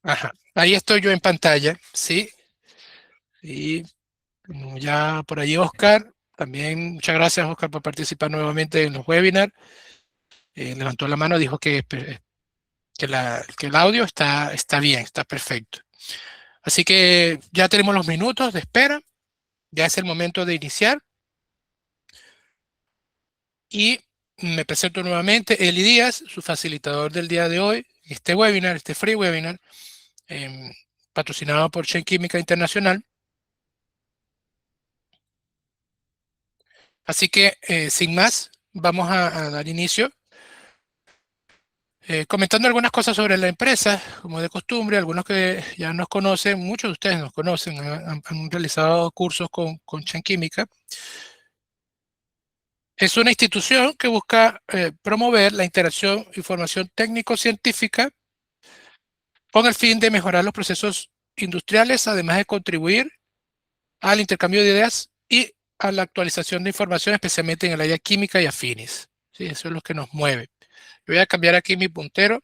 Ajá. Ahí estoy yo en pantalla, ¿sí? Y ya por ahí Oscar, también muchas gracias Oscar por participar nuevamente en los webinars. Levantó la mano, dijo que el audio está bien, está perfecto. Así que ya tenemos los minutos de espera, ya es el momento de iniciar y me presento nuevamente, Eli Díaz, su facilitador del día de hoy, este webinar, este free webinar, eh, patrocinado por Shen Química Internacional. Así que, sin más, vamos a dar inicio comentando algunas cosas sobre la empresa, como de costumbre, algunos que ya nos conocen, muchos de ustedes nos conocen, han realizado cursos con Chen Química. Es una institución que busca promover la interacción y formación técnico-científica con el fin de mejorar los procesos industriales, además de contribuir al intercambio de ideas y a la actualización de información, especialmente en el área química y afines. Sí, eso es lo que nos mueve. Yo voy a cambiar aquí mi puntero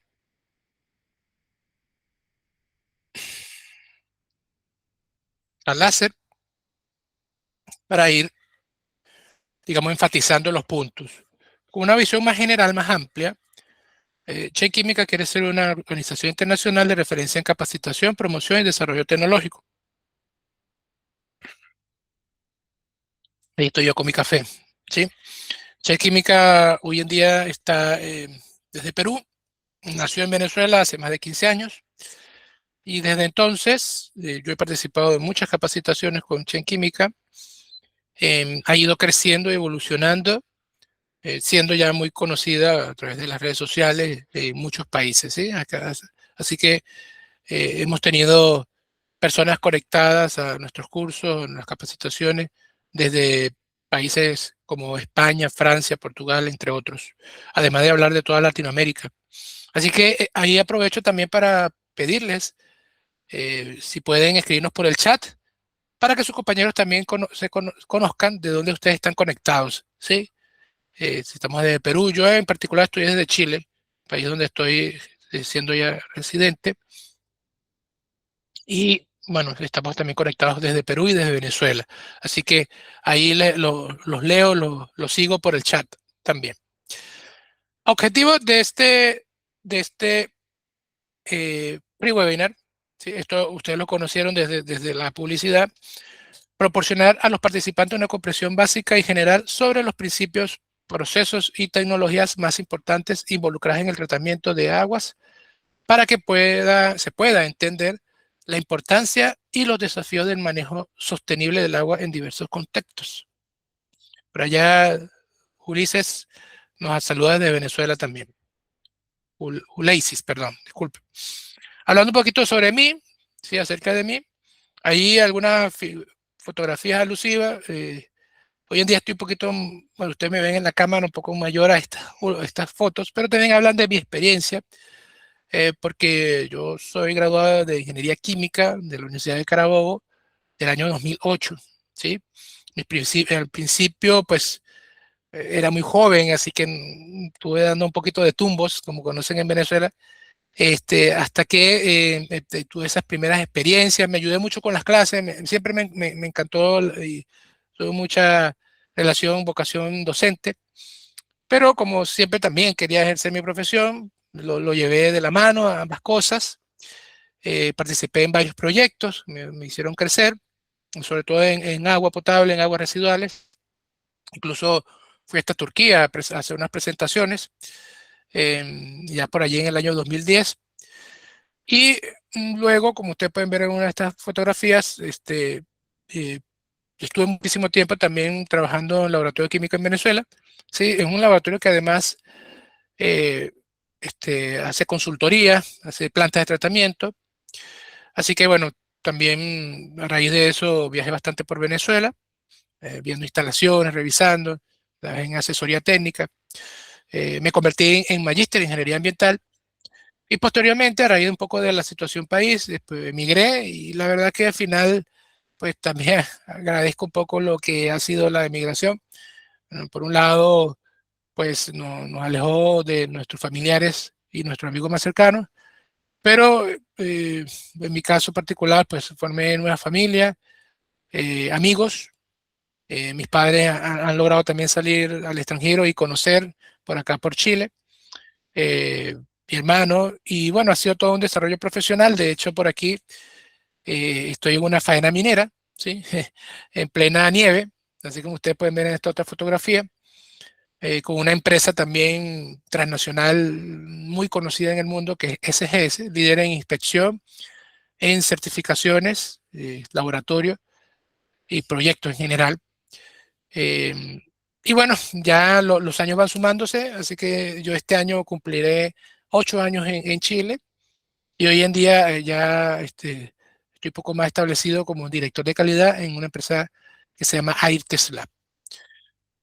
al láser para ir, digamos, enfatizando los puntos. Con una visión más general, más amplia, Che Química quiere ser una organización internacional de referencia en capacitación, promoción y desarrollo tecnológico. Ahí estoy yo con mi café. ¿Sí? Che Química hoy en día está desde Perú, nació en Venezuela hace más de 15 años y desde entonces yo he participado en muchas capacitaciones con Chen Química. Ha ido creciendo y evolucionando, siendo ya muy conocida a través de las redes sociales en muchos países. ¿Sí? Así que hemos tenido personas conectadas a nuestros cursos, en las capacitaciones, desde países como España, Francia, Portugal, entre otros, además de hablar de toda Latinoamérica. Así que ahí aprovecho también para pedirles si pueden escribirnos por el chat para que sus compañeros también conozcan de dónde ustedes están conectados, ¿sí? Si estamos de Perú, yo en particular estoy desde Chile, país donde estoy siendo ya residente, y bueno, estamos también conectados desde Perú y desde Venezuela. Así que ahí los leo, los sigo por el chat también. Objetivo de este pre-webinar, ¿sí? Esto ustedes lo conocieron desde la publicidad, proporcionar a los participantes una comprensión básica y general sobre los principios, procesos y tecnologías más importantes involucradas en el tratamiento de aguas para que se pueda entender la importancia y los desafíos del manejo sostenible del agua en diversos contextos. Por allá, Ulises nos saluda desde Venezuela también. Uleisis, perdón, disculpe. Hablando un poquito sobre mí, sí, acerca de mí, hay algunas fotografías alusivas. Hoy en día estoy un poquito, bueno, ustedes me ven en la cámara un poco mayor a estas fotos, pero también hablan de mi experiencia, porque yo soy graduado de Ingeniería Química de la Universidad de Carabobo del año 2008, ¿sí? Al principio, pues, era muy joven, así que estuve dando un poquito de tumbos, como conocen en Venezuela, hasta que tuve esas primeras experiencias, me ayudé mucho con las clases, siempre me encantó y tuve mucha relación, vocación docente, pero como siempre también quería ejercer mi profesión, lo llevé de la mano a ambas cosas. Participé en varios proyectos, me hicieron crecer, sobre todo en agua potable, en aguas residuales. Incluso fui hasta Turquía a hacer unas presentaciones, ya por allí en el año 2010. Y luego, como ustedes pueden ver en una de estas fotografías, eh, estuve muchísimo tiempo también trabajando en el laboratorio de química en Venezuela. Sí, es un laboratorio que además eh, hace consultoría, hace plantas de tratamiento. Así que bueno, también a raíz de eso viajé bastante por Venezuela, viendo instalaciones, revisando, en asesoría técnica. Me convertí en magíster en ingeniería ambiental y posteriormente, a raíz de un poco de la situación país, después emigré y la verdad que al final, pues también agradezco un poco lo que ha sido la emigración. Bueno, por un lado, pues nos alejó de nuestros familiares y nuestros amigos más cercanos, pero en mi caso particular, pues formé nueva familia, amigos. Mis padres han logrado también salir al extranjero y conocer por acá, por Chile. Mi hermano, y bueno, ha sido todo un desarrollo profesional. De hecho, por aquí estoy en una faena minera, ¿sí? En plena nieve, así como ustedes pueden ver en esta otra fotografía, con una empresa también transnacional muy conocida en el mundo, que es SGS, líder en inspección, en certificaciones, laboratorio y proyectos en general. Eh, y bueno, ya los años van sumándose, así que yo este año cumpliré 8 años en Chile y hoy en día ya estoy un poco más establecido como director de calidad en una empresa que se llama Airtest Lab.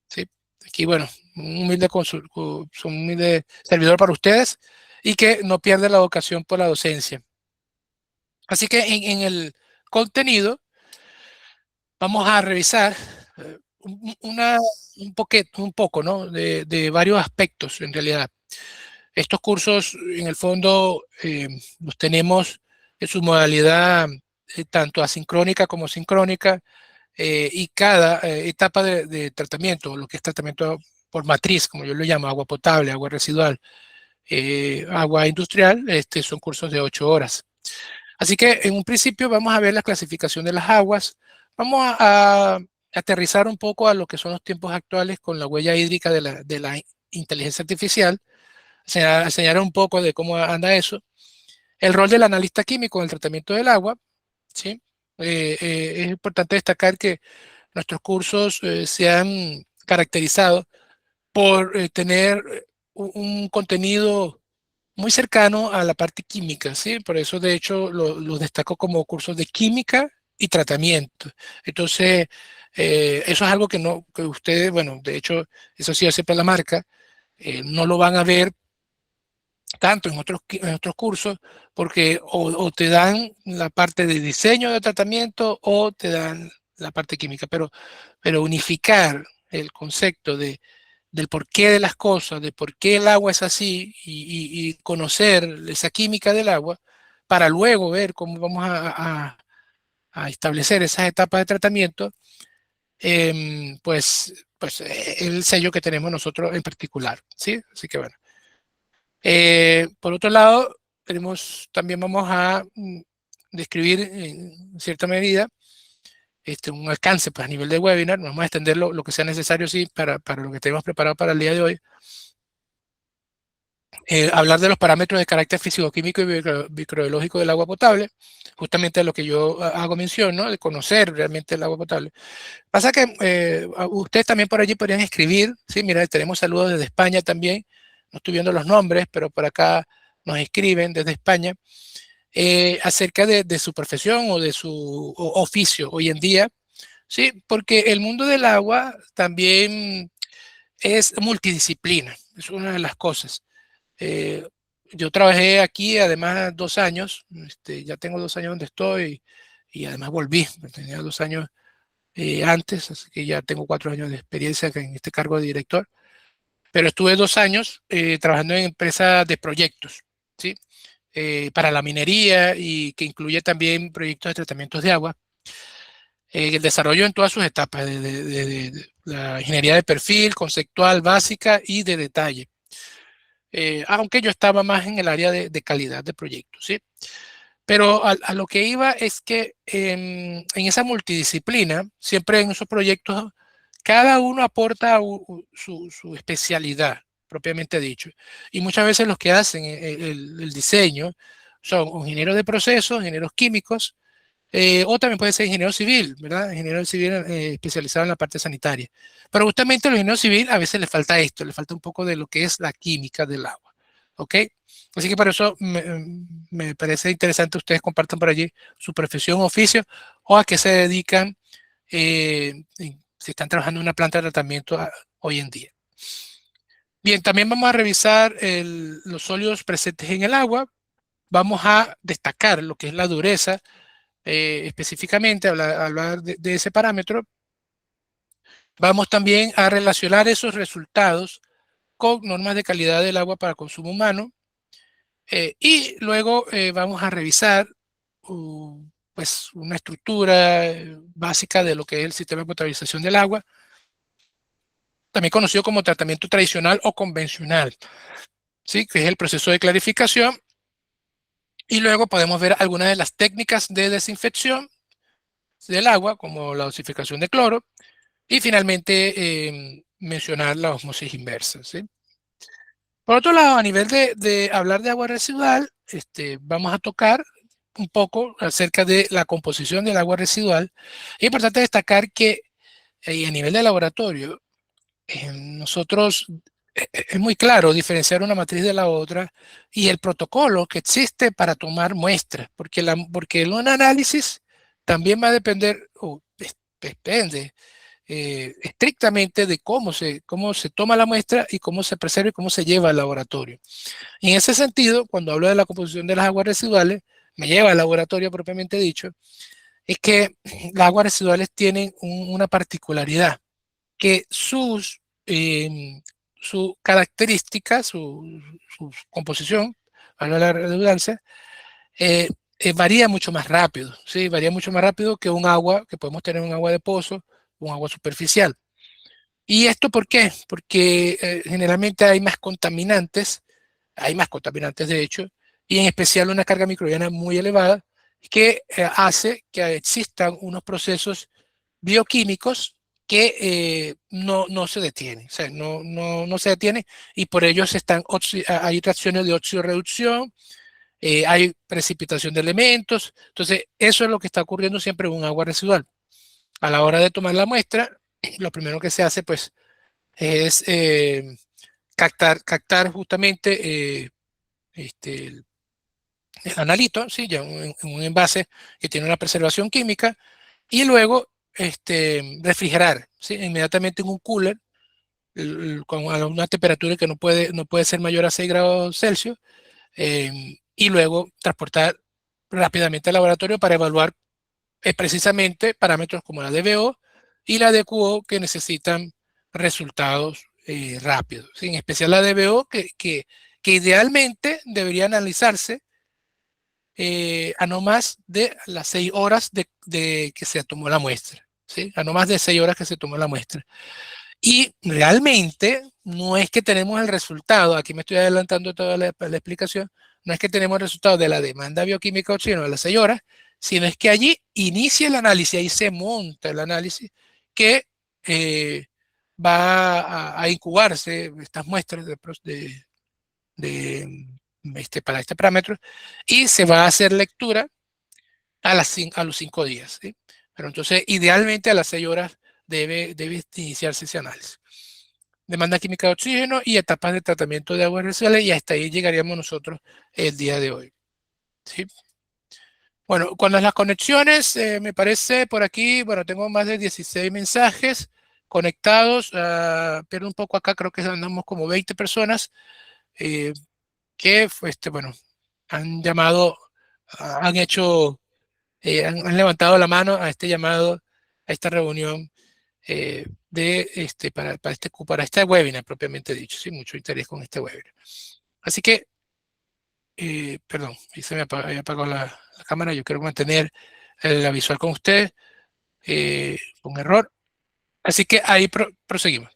¿Sí? Aquí, bueno, un humilde servidor para ustedes y que no pierde la vocación por la docencia. Así que en el contenido vamos a revisar un poco, ¿no? De varios aspectos en realidad. Estos cursos, en el fondo, los tenemos en su modalidad tanto asincrónica como sincrónica, y cada etapa de tratamiento, lo que es tratamiento por matriz, como yo lo llamo, agua potable, agua residual, agua industrial, son cursos de 8 horas. Así que en un principio vamos a ver la clasificación de las aguas, vamos a aterrizar un poco a lo que son los tiempos actuales con la huella hídrica de la inteligencia artificial, enseñar un poco de cómo anda eso, el rol del analista químico en el tratamiento del agua, ¿sí? Es importante destacar que nuestros cursos se han caracterizado por tener un contenido muy cercano a la parte química, ¿sí? Por eso, de hecho, los destaco como cursos de química y tratamiento. Entonces, eso es algo que no, que ustedes, bueno, de hecho, eso sí siempre la marca, no lo van a ver tanto en otros cursos, porque o te dan la parte de diseño de tratamiento o te dan la parte química, pero unificar el concepto del porqué de las cosas, de por qué el agua es así y conocer esa química del agua para luego ver cómo vamos a establecer esas etapas de tratamiento, pues el sello que tenemos nosotros en particular, ¿sí? Así que bueno. Por otro lado, también vamos a describir en cierta medida un alcance pues, a nivel de webinar. Vamos a extender lo que sea necesario sí, para lo que tenemos preparado para el día de hoy. Hablar de los parámetros de carácter físico-químico y microbiológico del agua potable, justamente a lo que yo hago mención, ¿no? De conocer realmente el agua potable. Pasa que ustedes también por allí podrían escribir, sí, mira, tenemos saludos desde España también, no estoy viendo los nombres, pero por acá nos escriben desde España, acerca de su profesión o de su oficio hoy en día, sí, porque el mundo del agua también es multidisciplina, es una de las cosas. Eh, yo trabajé aquí además 2 años, ya tengo 2 años donde estoy y además volví, tenía 2 años antes, así que ya tengo 4 años de experiencia en este cargo de director, pero estuve 2 años trabajando en empresas de proyectos, ¿sí? Para la minería y que incluye también proyectos de tratamientos de agua, el desarrollo en todas sus etapas, de la ingeniería de perfil, conceptual, básica y de detalle. Aunque yo estaba más en el área de calidad de proyectos, ¿sí? Pero a lo que iba es que en esa multidisciplina, siempre en esos proyectos, cada uno aporta su especialidad, propiamente dicho. Y muchas veces los que hacen el diseño son ingenieros de procesos, ingenieros químicos, o también puede ser ingeniero civil, ¿verdad? Ingeniero civil especializado en la parte sanitaria. Pero justamente a los ingenieros civiles a veces les falta esto, les falta un poco de lo que es la química del agua. ¿Ok? Así que por eso me parece interesante que ustedes compartan por allí su profesión, oficio o a qué se dedican si están trabajando en una planta de tratamiento hoy en día. Bien, también vamos a revisar los sólidos presentes en el agua. Vamos a destacar lo que es la dureza, específicamente hablar de ese parámetro. Vamos también a relacionar esos resultados con normas de calidad del agua para consumo humano. Y luego vamos a revisar pues una estructura básica de lo que es el sistema de potabilización del agua, también conocido como tratamiento tradicional o convencional, ¿sí? Que es el proceso de clarificación. Y luego podemos ver algunas de las técnicas de desinfección del agua, como la dosificación de cloro, y finalmente mencionar la osmosis inversa, ¿sí? Por otro lado, a nivel de hablar de agua residual, vamos a tocar un poco acerca de la composición del agua residual. Es importante destacar que a nivel de laboratorio, nosotros es muy claro diferenciar una matriz de la otra y el protocolo que existe para tomar muestras, porque un análisis también va a depender, o depende estrictamente de cómo se toma la muestra y cómo se preserva y cómo se lleva al laboratorio. En ese sentido, cuando hablo de la composición de las aguas residuales, me lleva al laboratorio propiamente dicho, es que las aguas residuales tienen una particularidad, que su característica, su composición, a la redundancia, eh, varía mucho más rápido, ¿sí? Varía mucho más rápido que un agua, que podemos tener un agua de pozo, un agua superficial. ¿Y esto por qué? Porque generalmente hay más contaminantes de hecho, y en especial una carga microbiana muy elevada, que hace que existan unos procesos bioquímicos que no se detienen, o sea, no se detienen y por ello hay reacciones de oxidorreducción, hay precipitación de elementos, entonces eso es lo que está ocurriendo siempre en un agua residual. A la hora de tomar la muestra, lo primero que se hace pues es captar justamente el analito, ¿sí? Ya un envase que tiene una preservación química, y luego refrigerar, ¿sí? Inmediatamente en un cooler con una temperatura que no puede ser mayor a 6 grados Celsius, y luego transportar rápidamente al laboratorio para evaluar precisamente parámetros como la DBO y la DQO, que necesitan resultados rápidos, ¿sí? En especial la DBO que idealmente debería analizarse a no más de las 6 horas de que se tomó la muestra, ¿sí? A no más de 6 horas que se tomó la muestra. Y realmente no es que tenemos el resultado, aquí me estoy adelantando toda la explicación, no es que tenemos el resultado de la demanda bioquímica de oxígeno a las 6 horas, sino es que allí inicia el análisis, ahí se monta el análisis que eh, va a incubarse estas muestras para este parámetro, y se va a hacer lectura a los 5 días, ¿sí? Pero entonces, idealmente a las 6 horas debe iniciarse ese análisis. Demanda química de oxígeno y etapas de tratamiento de aguas residuales, y hasta ahí llegaríamos nosotros el día de hoy, ¿sí? Bueno, cuando las conexiones, me parece por aquí, bueno, tengo más de 16 mensajes conectados, pero un poco acá creo que andamos como 20 personas que, bueno, han llamado, han hecho han levantado la mano a este llamado, a esta reunión para este webinar propiamente dicho, sí, mucho interés con este webinar. Así que, perdón, ahí se me apagó la cámara, yo quiero mantener la visual con usted, con error. Así que ahí proseguimos.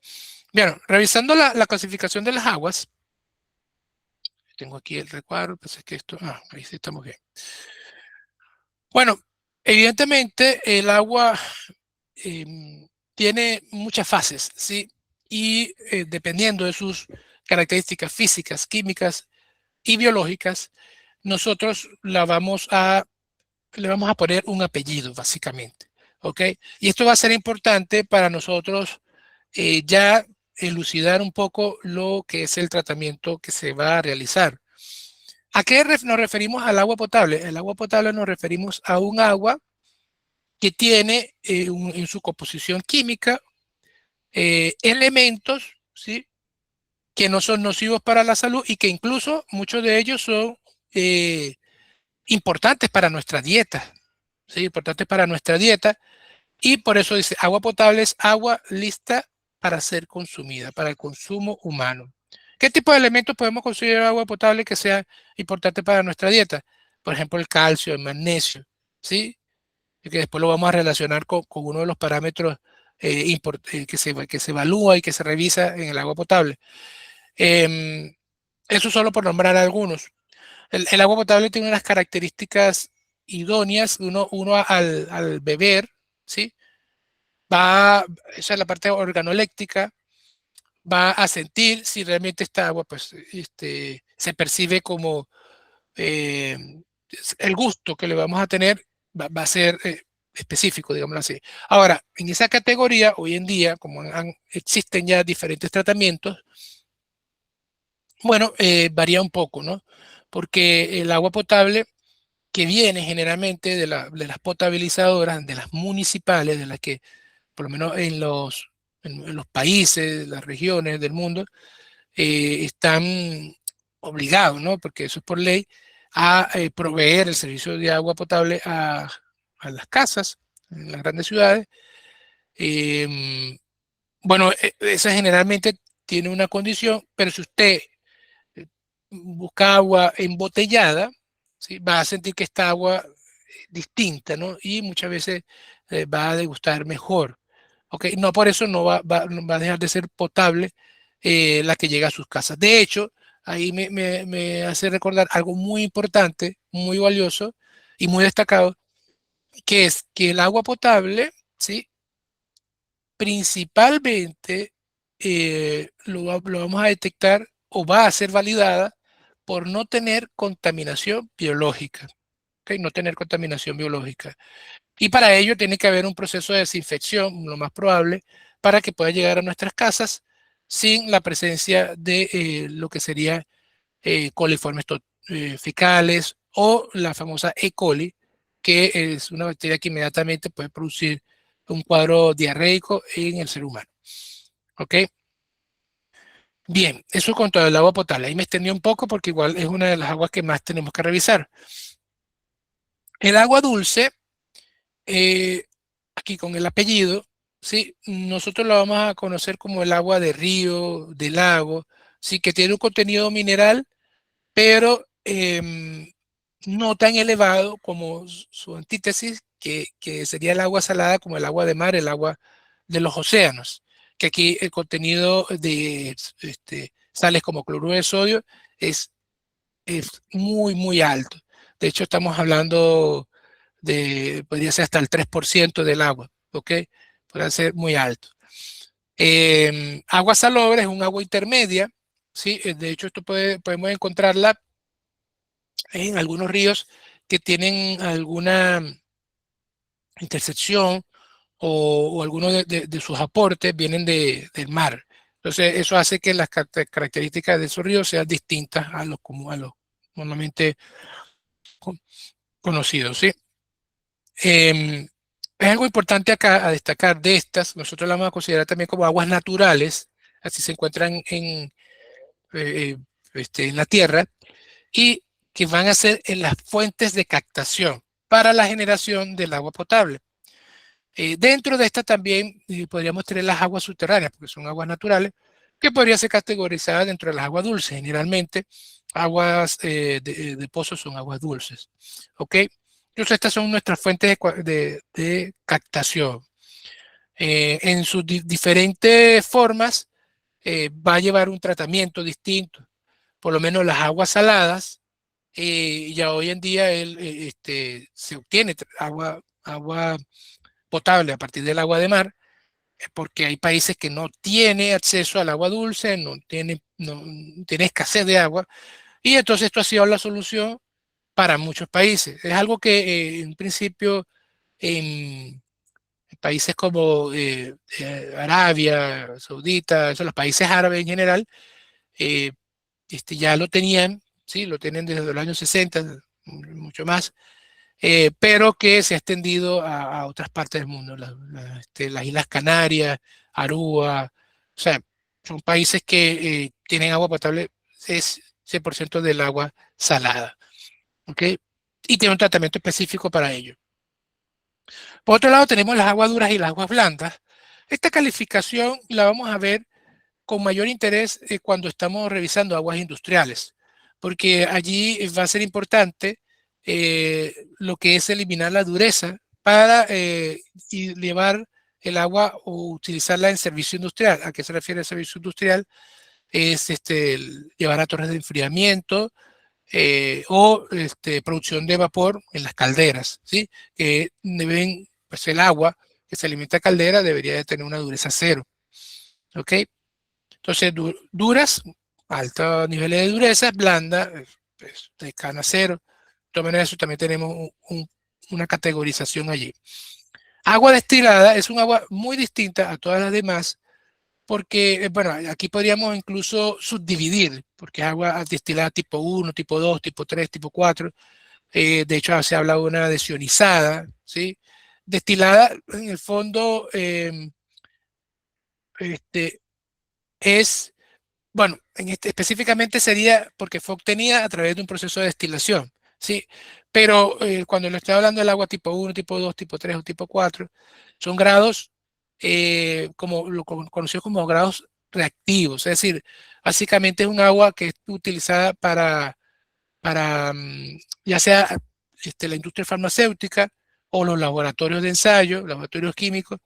Bien, revisando la clasificación de las aguas, tengo aquí el recuadro, pues es que ahí sí estamos bien. Bueno, evidentemente el agua tiene muchas fases, ¿sí? Y dependiendo de sus características físicas, químicas y biológicas, nosotros le vamos a poner un apellido, básicamente, ¿ok? Y esto va a ser importante para nosotros ya elucidar un poco lo que es el tratamiento que se va a realizar. ¿A qué nos referimos al agua potable? El agua potable nos referimos a un agua que tiene en su composición química elementos, ¿sí? Que no son nocivos para la salud y que incluso muchos de ellos son eh, importantes para nuestra dieta, ¿sí? Importantes para nuestra dieta, y por eso dice agua potable es agua lista para ser consumida, para el consumo humano. ¿Qué tipo de elementos podemos considerar agua potable que sea importante para nuestra dieta? Por ejemplo, el calcio, el magnesio, ¿sí? Y que después lo vamos a relacionar con uno de los parámetros que se evalúa y que se revisa en el agua potable. Eh, Eso solo por nombrar algunos. El agua potable tiene unas características idóneas. Uno al beber, ¿sí? Esa es la parte organoléctrica, va a sentir si realmente esta agua pues, se percibe como eh, el gusto que le vamos a tener va a ser específico, digámoslo así. Ahora, en esa categoría, hoy en día, como existen ya diferentes tratamientos, bueno, varía un poco, ¿no? Porque el agua potable que viene generalmente de las potabilizadoras, de las municipales, de las que por lo menos en los países, las regiones del mundo, están obligados, ¿no? Porque eso es por ley, a proveer el servicio de agua potable a las casas en las grandes ciudades. Eh, bueno, esa generalmente tiene una condición, pero si usted busca agua embotellada, ¿sí? Va a sentir que esta agua distinta, ¿no? Y muchas veces va a degustar mejor. ¿Ok? No por eso no va a dejar de ser potable la que llega a sus casas. De hecho, ahí me hace recordar algo muy importante, muy valioso y muy destacado, que es que el agua potable, ¿sí? Principalmente lo vamos a detectar o va a ser validada por no tener contaminación biológica. ¿Ok? No tener contaminación biológica. Y para ello tiene que haber un proceso de desinfección, lo más probable, para que pueda llegar a nuestras casas sin la presencia de lo que sería coliformes fecales o la famosa E. coli, que es una bacteria que inmediatamente puede producir un cuadro diarreico en el ser humano. ¿Ok? Bien, eso con todo el agua potable. Ahí me extendí un poco porque igual es una de las aguas que más tenemos que revisar. El agua dulce, eh, aquí con el apellido, ¿sí? Nosotros lo vamos a conocer como el agua de río, de lago, sí, que tiene un contenido mineral, pero no tan elevado como su antítesis, que sería el agua salada, como el agua de mar, el agua de los océanos, que aquí el contenido de sales como cloruro de sodio es muy, muy alto. De hecho, estamos hablando podría ser hasta el 3% del agua, ¿ok? Puede ser muy alto. Agua salobre es un agua intermedia, ¿sí? De hecho, podemos encontrarla en algunos ríos que tienen alguna intersección o algunos de sus aportes vienen del mar. Entonces, eso hace que las características de esos ríos sean distintas a los normalmente conocidos, ¿sí? Es algo importante acá a destacar de estas, nosotros las vamos a considerar también como aguas naturales, así se encuentran eh, en la tierra, y que van a ser en las fuentes de captación para la generación del agua potable. Dentro de estas también podríamos tener las aguas subterráneas, porque son aguas naturales, que podría ser categorizada dentro de las aguas dulces. Generalmente, aguas de pozos son aguas dulces. ¿Ok? Entonces, estas son nuestras fuentes de captación. En sus diferentes formas, va a llevar un tratamiento distinto. Por lo menos las aguas saladas, ya hoy en día se obtiene agua potable a partir del agua de mar, porque hay países que no tienen acceso al agua dulce, no tiene escasez de agua, y entonces esto ha sido la solución para muchos países. Es algo que en principio en países como Arabia Saudita, los países árabes en general, eh, ya lo tenían, ¿sí? Lo tienen desde los años 60, mucho más, pero que se ha extendido a otras partes del mundo, las Islas Canarias, Aruba, o sea, son países que tienen agua potable, es 100% del agua salada, ¿ok? Y tiene un tratamiento específico para ello. Por otro lado, tenemos las aguas duras y las aguas blandas. Esta calificación la vamos a ver con mayor interés cuando estamos revisando aguas industriales, porque allí va a ser importante lo que es eliminar la dureza para y llevar el agua o utilizarla en servicio industrial. ¿A qué se refiere el servicio industrial? Es llevar a torres de enfriamiento o producción de vapor en las calderas, ¿sí? Que deben, pues el agua que se alimenta a caldera debería de tener una dureza cero, ¿ok? Entonces, duras, altos niveles de dureza, blanda, pues, de cana cero. De todas maneras, eso también tenemos una categorización allí. Agua destilada es un agua muy distinta a todas las demás porque, bueno, aquí podríamos incluso subdividir, porque es agua destilada tipo 1, tipo 2, tipo 3, tipo 4. De hecho, se habla de una desionizada, ¿sí? Destilada, en el fondo, este, es, bueno, específicamente sería porque fue obtenida a través de un proceso de destilación, ¿sí? Pero cuando le estoy hablando del agua tipo 1, tipo 2, tipo 3 o tipo 4, son grados como lo conocidos como grados reactivos, es decir, básicamente es un agua que es utilizada para ya sea la industria farmacéutica o los laboratorios de ensayo, laboratorios químicos,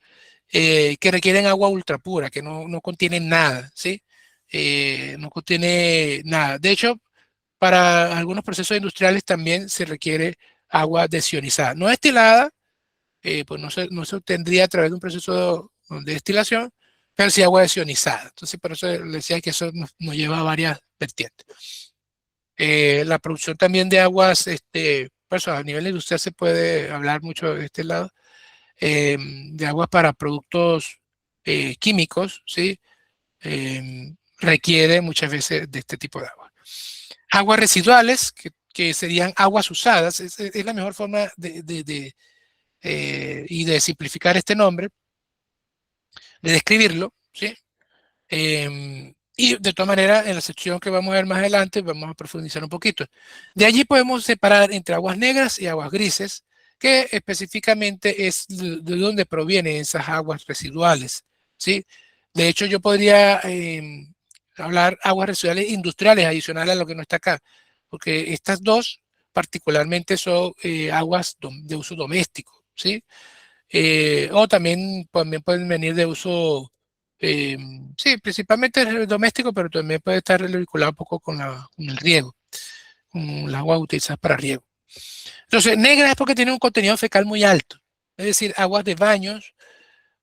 que requieren agua ultra pura, que no contienen nada, ¿sí? No contiene nada. De hecho, para algunos procesos industriales también se requiere agua desionizada. No destilada, pues no se obtendría a través de un proceso de destilación, pero sí agua desionizada. Entonces, por eso les decía que eso nos lleva a varias vertientes. La producción también de aguas, pues a nivel industrial se puede hablar mucho de este lado, de aguas para productos químicos, ¿sí? Requiere muchas veces de este tipo de agua. Aguas residuales, que serían aguas usadas, es la mejor forma y de simplificar este nombre, de describirlo, ¿sí? Y de todas maneras, en la sección que vamos a ver más adelante, vamos a profundizar un poquito. De allí podemos separar entre aguas negras y aguas grises, que específicamente es de donde provienen esas aguas residuales, ¿sí? De hecho, yo podría hablar aguas residuales industriales adicionales a lo que no está acá, porque estas dos particularmente son aguas de uso doméstico, ¿sí? O también pueden venir de uso, eh, sí, principalmente doméstico, pero también puede estar vinculado un poco con el riego, con el agua utilizada para riego. Entonces, negra es porque tiene un contenido fecal muy alto, es decir, aguas de baños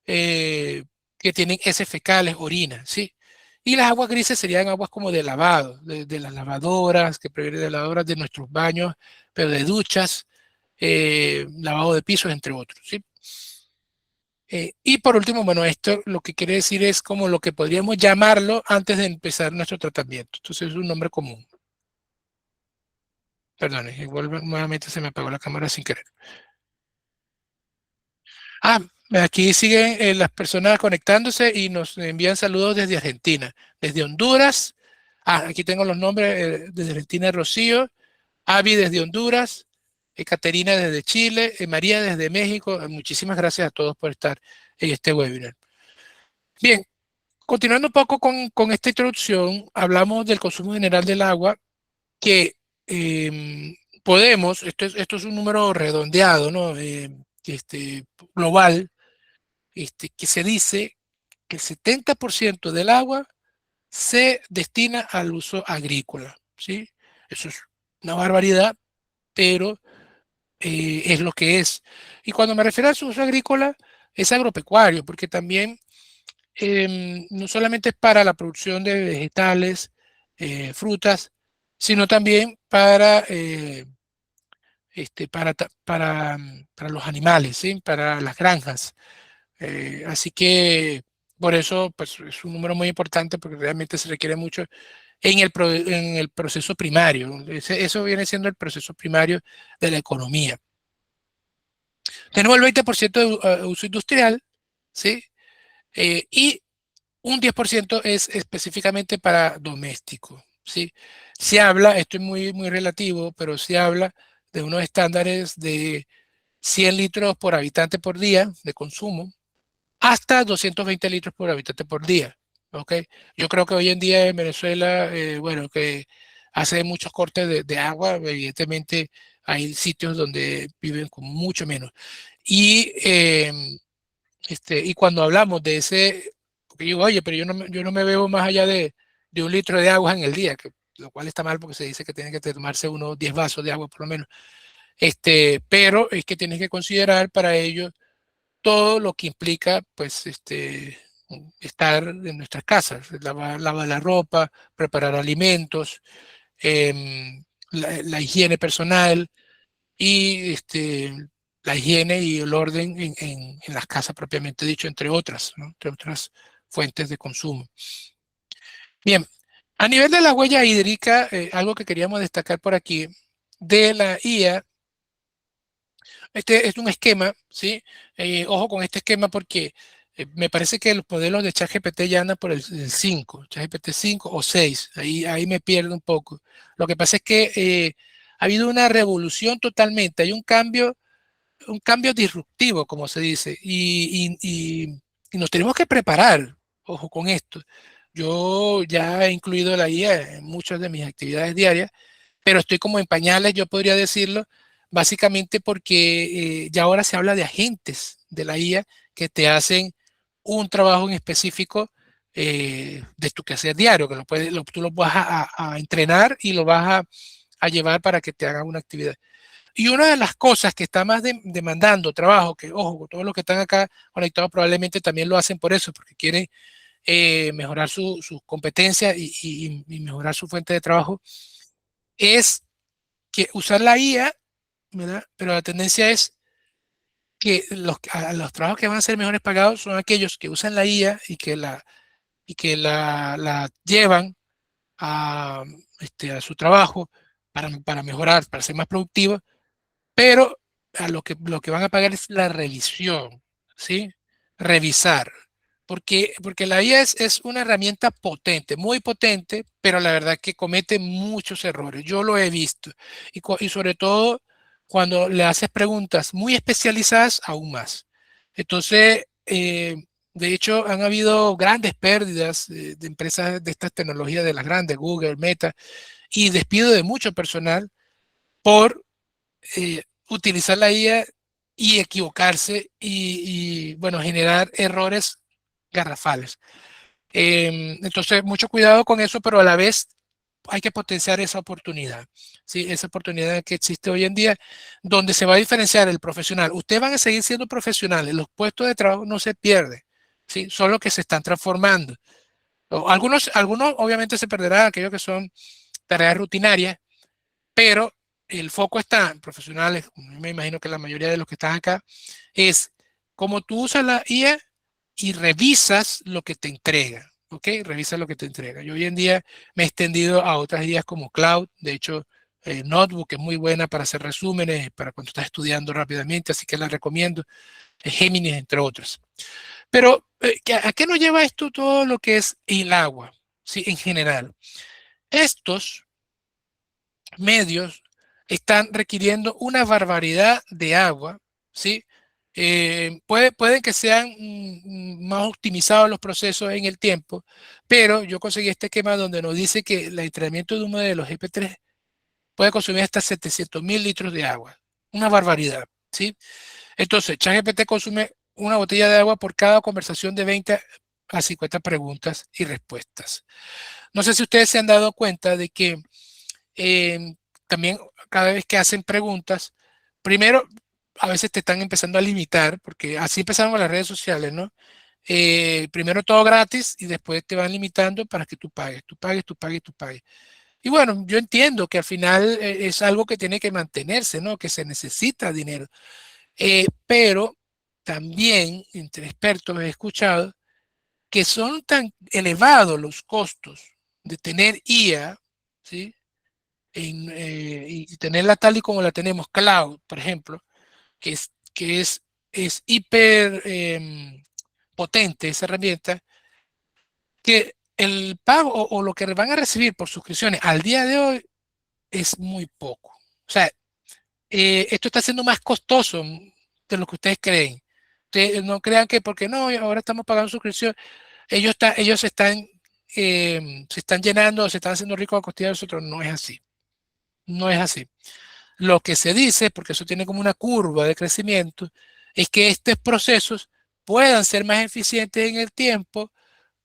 eh, que tienen heces fecales, orina, ¿sí? Y las aguas grises serían aguas como de lavado, de las lavadoras, que provienen de lavadoras de nuestros baños, pero de duchas, lavado de pisos, entre otros, ¿sí? Y por último, bueno, esto lo que quiere decir es como lo que podríamos llamarlo antes de empezar nuestro tratamiento. Entonces es un nombre común. Perdón, igual nuevamente se me apagó la cámara sin querer. Ah, aquí siguen las personas conectándose y nos envían saludos desde Argentina, desde Honduras. Ah, aquí tengo los nombres, desde Argentina, Rocío, Avi desde Honduras, Caterina desde Chile, María desde México. Muchísimas gracias a todos por estar en este webinar. Bien, continuando un poco con esta introducción, hablamos del consumo general del agua, que podemos, esto es un número redondeado, ¿no? Global, que se dice que el 70% del agua se destina al uso agrícola, ¿sí? Eso es una barbaridad, pero es lo que es. Y cuando me refiero al uso agrícola, es agropecuario, porque también no solamente es para la producción de vegetales, frutas, sino también para los animales, ¿sí? Para las granjas. Así que por eso pues, es un número muy importante porque realmente se requiere mucho en el proceso primario. Eso viene siendo el proceso primario de la economía. Tenemos el 20% de uso industrial, ¿sí? Y un 10% es específicamente para doméstico, ¿sí? Se habla, esto es muy relativo, pero se habla de unos estándares de 100 litros por habitante por día de consumo hasta 220 litros por habitante por día. ¿ok? Yo creo que hoy en día en Venezuela, bueno, que hace muchos cortes de agua, evidentemente hay sitios donde viven con mucho menos. Y, y cuando hablamos de ese, porque digo, oye, pero yo no me bebo más allá de 1 litro de agua en el día, lo cual está mal porque se dice que tiene que tomarse unos 10 vasos de agua por lo menos. Pero es que tienes que considerar para ello todo lo que implica, pues, estar en nuestras casas, lavar la ropa, preparar alimentos, la higiene personal y la higiene y el orden en las casas propiamente dicho, entre otras, ¿no? Entre otras fuentes de consumo. Bien, a nivel de la huella hídrica, algo que queríamos destacar por aquí, de la IA. Este es un esquema, ¿sí? Ojo con este esquema porque me parece que los modelos de ChatGPT ya andan por el 5, ChatGPT 5 o 6, ahí me pierdo un poco. Lo que pasa es que ha habido una revolución totalmente, hay un cambio disruptivo, como se dice, y nos tenemos que preparar, ojo con esto. Yo ya he incluido la IA en muchas de mis actividades diarias, pero estoy como en pañales, yo podría decirlo, básicamente porque ya ahora se habla de agentes de la IA que te hacen un trabajo en específico de tu quehacer diario, que tú lo vas a entrenar y lo vas a llevar para que te haga una actividad. Y una de las cosas que está más demandando trabajo, que ojo, todos los que están acá conectados probablemente también lo hacen por eso, porque quieren mejorar sus competencias y mejorar su fuente de trabajo, es que usar la IA, ¿verdad? Pero la tendencia es que los trabajos que van a ser mejores pagados son aquellos que usan la IA y que la llevan a, a su trabajo para mejorar, para ser más productivos, pero lo que van a pagar es la revisión, ¿sí? Revisar. Porque la IA es una herramienta potente, muy potente, pero la verdad que comete muchos errores. Yo lo he visto. Y sobre todo cuando le haces preguntas muy especializadas, aún más. Entonces, de hecho, han habido grandes pérdidas de empresas de estas tecnologías, de las grandes, Google, Meta, y despido de mucho personal por utilizar la IA y equivocarse bueno, generar errores garrafales. Entonces, mucho cuidado con eso, pero a la vez hay que potenciar esa oportunidad, ¿sí? Esa oportunidad que existe hoy en día, donde se va a diferenciar el profesional. Ustedes van a seguir siendo profesionales, los puestos de trabajo no se pierden, ¿sí? Solo que se están transformando. Algunos obviamente se perderán, aquellos que son tareas rutinarias, pero el foco está en profesionales, me imagino que la mayoría de los que están acá, es cómo tú usas la IA y revisas lo que te entrega, ¿ok? Revisas lo que te entrega. Yo hoy en día me he extendido a otras IAs como Cloud, de hecho, Notebook es muy buena para hacer resúmenes, para cuando estás estudiando rápidamente, así que la recomiendo, Géminis, entre otras. Pero, ¿a qué nos lleva esto todo lo que es el agua? ¿Sí? En general. Estos medios están requiriendo una barbaridad de agua, ¿sí? Pueden que sean más optimizados los procesos en el tiempo, pero yo conseguí este esquema donde nos dice que el entrenamiento de un modelo GP3 puede consumir hasta 700.000 litros de agua. Una barbaridad, ¿sí? Entonces, ChatGPT consume una botella de agua por cada conversación de 20 a 50 preguntas y respuestas. No sé si ustedes se han dado cuenta de que eh, también cada vez que hacen preguntas, primero, a veces te están empezando a limitar, porque así empezaron las redes sociales, ¿no? Primero todo gratis y después te van limitando para que tú pagues, tú pagues, tú pagues, tú pagues. Y bueno, yo entiendo que al final es algo que tiene que mantenerse, ¿no? Que se necesita dinero. Pero también entre expertos he escuchado que son tan elevados los costos de tener IA, ¿sí? Y tenerla tal y como la tenemos, cloud, por ejemplo, que es hiper potente esa herramienta, que el pago o lo que van a recibir por suscripciones al día de hoy es muy poco. O sea, esto está siendo más costoso de lo que ustedes creen. Ustedes no crean que porque no, ahora estamos pagando suscripción. ellos se están llenando, se están haciendo ricos a costilla de nosotros. No es así. No es así. Lo que se dice, porque eso tiene como una curva de crecimiento, es que estos procesos puedan ser más eficientes en el tiempo,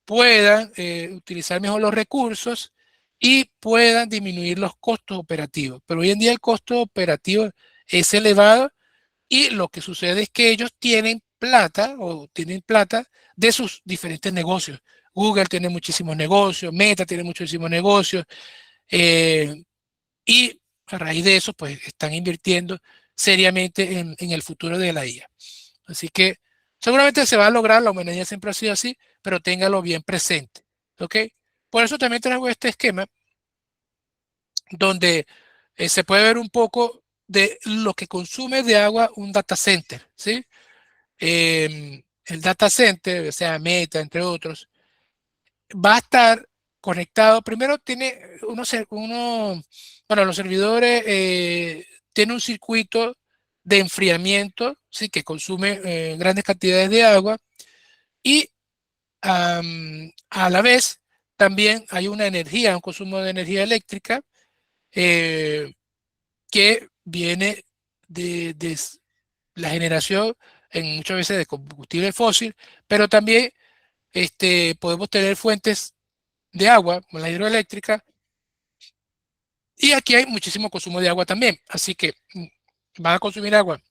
puedan utilizar mejor los recursos y puedan disminuir los costos operativos. Pero hoy en día el costo operativo es elevado y lo que sucede es que ellos tienen plata o tienen plata de sus diferentes negocios. Google tiene muchísimos negocios, Meta tiene muchísimos negocios, eh, y a raíz de eso, pues están invirtiendo seriamente en el futuro de la IA. Así que seguramente se va a lograr, la humanidad siempre ha sido así, pero téngalo bien presente. ¿Ok? Por eso también traigo este esquema donde se puede ver un poco de lo que consume de agua un data center. ¿Sí? El data center, o sea, Meta, entre otros, va a estar conectado. Primero tiene bueno, los servidores tienen un circuito de enfriamiento, ¿sí? Que consume grandes cantidades de agua y a la vez también hay una energía, un consumo de energía eléctrica eh, que viene de la generación en muchas veces de combustible fósil, pero también podemos tener fuentes de agua, como la hidroeléctrica, y aquí hay muchísimo consumo de agua también, así que van a consumir agua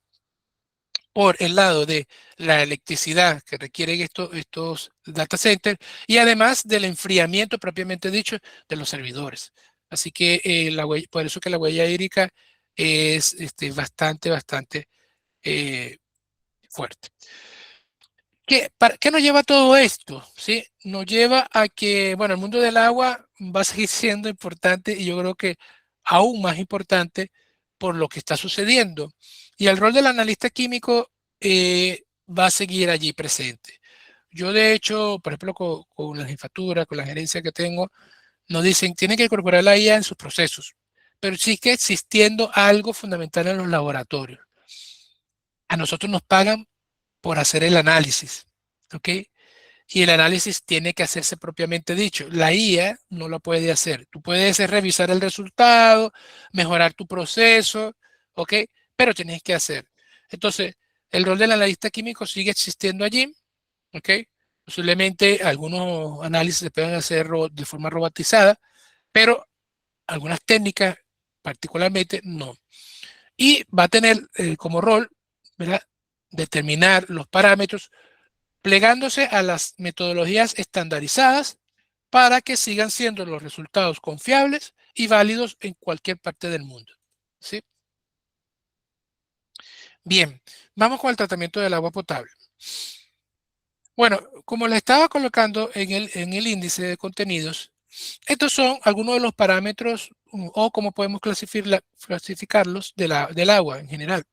por el lado de la electricidad que requieren estos data centers y además del enfriamiento propiamente dicho de los servidores. Así que por eso que la huella hídrica es bastante eh, fuerte. ¿Qué nos lleva a todo esto? ¿Sí? Nos lleva a que, bueno, el mundo del agua va a seguir siendo importante y yo creo que aún más importante por lo que está sucediendo. Y el rol del analista químico va a seguir allí presente. Yo, de hecho, por ejemplo, con la jefatura, con la gerencia que tengo, nos dicen, tienen que incorporar la IA en sus procesos, pero sigue existiendo algo fundamental en los laboratorios. A nosotros nos pagan por hacer el análisis, ¿ok? Y el análisis tiene que hacerse propiamente dicho. La IA no lo puede hacer. Tú puedes revisar el resultado, mejorar tu proceso, ¿ok? Pero tienes que hacer. Entonces, el rol del analista químico sigue existiendo allí, ¿ok? Posiblemente algunos análisis se puedan hacer de forma robotizada, pero algunas técnicas particularmente no. Y va a tener como rol, ¿verdad? Determinar los parámetros plegándose a las metodologías estandarizadas para que sigan siendo los resultados confiables y válidos en cualquier parte del mundo. ¿Sí? Bien, vamos con el tratamiento del agua potable. Bueno, como le estaba colocando en el índice de contenidos, estos son algunos de los parámetros o cómo podemos clasificarlos del agua en general.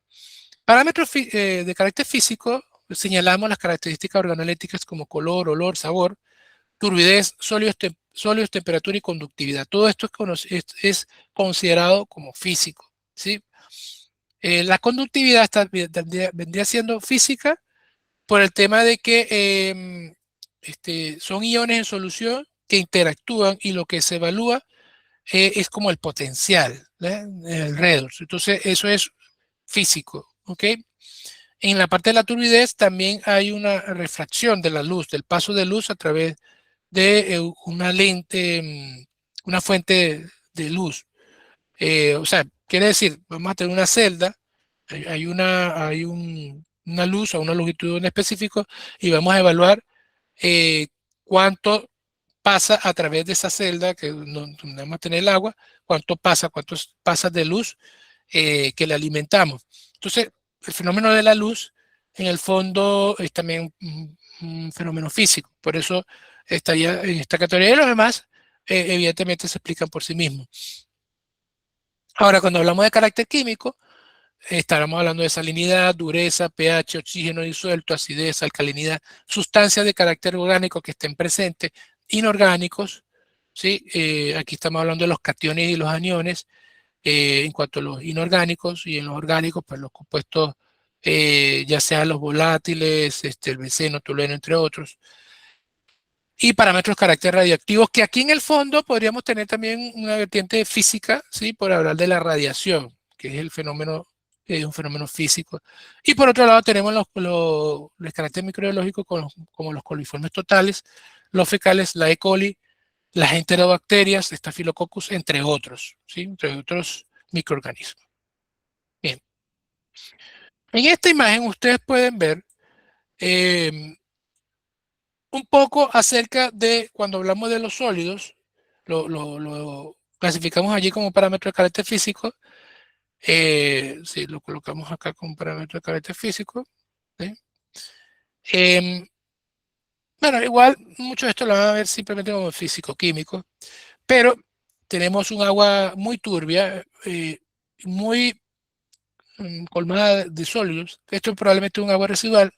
Parámetros de carácter físico, señalamos las características organolépticas como color, olor, sabor, turbidez, sólidos, temperatura y conductividad. Todo esto es considerado como físico, ¿sí? La conductividad vendría siendo física por el tema de que son iones en solución que interactúan y lo que se evalúa es como el potencial, el redox. Entonces, eso es físico, ¿ok? En la parte de la turbidez también hay una refracción de la luz, del paso de luz a través de una lente, una fuente de luz. O sea, quiere decir, vamos a tener una celda, una luz a una longitud en específico y vamos a evaluar eh, cuánto pasa a través de esa celda, que donde vamos a tener el agua, cuántos pasas de luz que le alimentamos. Entonces, el fenómeno de la luz, en el fondo, es también un fenómeno físico. Por eso estaría en esta categoría. Y los demás, evidentemente, se explican por sí mismos. Ahora, cuando hablamos de carácter químico, estaremos hablando de salinidad, dureza, pH, oxígeno disuelto, acidez, alcalinidad, sustancias de carácter orgánico que estén presentes, inorgánicos, ¿sí? Aquí estamos hablando de los cationes y los aniones, en cuanto a los inorgánicos, y en los orgánicos, pues los compuestos, ya sean los volátiles, el benceno, tolueno, entre otros. y parámetros de carácter radioactivos, que aquí en el fondo podríamos tener también una vertiente física, ¿sí? Por hablar de la radiación, que es el fenómeno, un fenómeno físico. Y por otro lado tenemos los caracteres microbiológicos como los coliformes totales, los fecales, la E. coli, las enterobacterias, Staphylococcus, entre otros, ¿sí? Entre otros microorganismos. Bien. En esta imagen ustedes pueden ver eh, un poco acerca de cuando hablamos de los sólidos, lo clasificamos allí como parámetro de carácter físico. Si lo colocamos acá como parámetro de carácter físico. ¿Sí? Eh, bueno, igual mucho de esto lo van a ver simplemente como físico-químico, pero tenemos un agua muy turbia, muy colmada de sólidos. Esto es probablemente un agua residual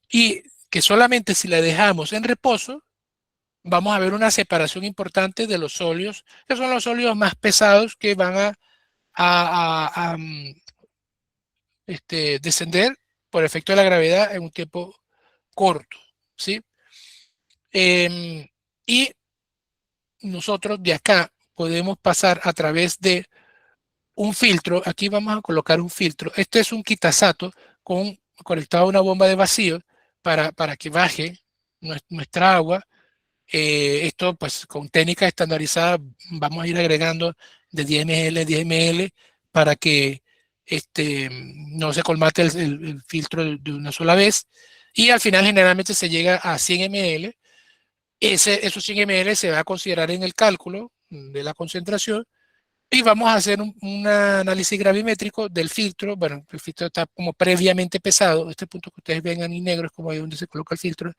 y que solamente si la dejamos en reposo, vamos a ver una separación importante de los sólidos, que son los sólidos más pesados que van a descender por efecto de la gravedad en un tiempo corto, ¿sí? Y nosotros de acá podemos pasar a través de un filtro. Aquí vamos a colocar un filtro. Este es un quitasato conectado a una bomba de vacío para que baje nuestra agua. Esto, pues, con técnicas estandarizadas, vamos a ir agregando de 10 ml, 10 ml, para que no se colmate el filtro de una sola vez. Y al final, generalmente, se llega a 100 ml. Esos 100 ml se va a considerar en el cálculo de la concentración. Y vamos a hacer un análisis gravimétrico del filtro. Bueno, el filtro está como previamente pesado. Este punto que ustedes ven en negro es como ahí donde se coloca el filtro.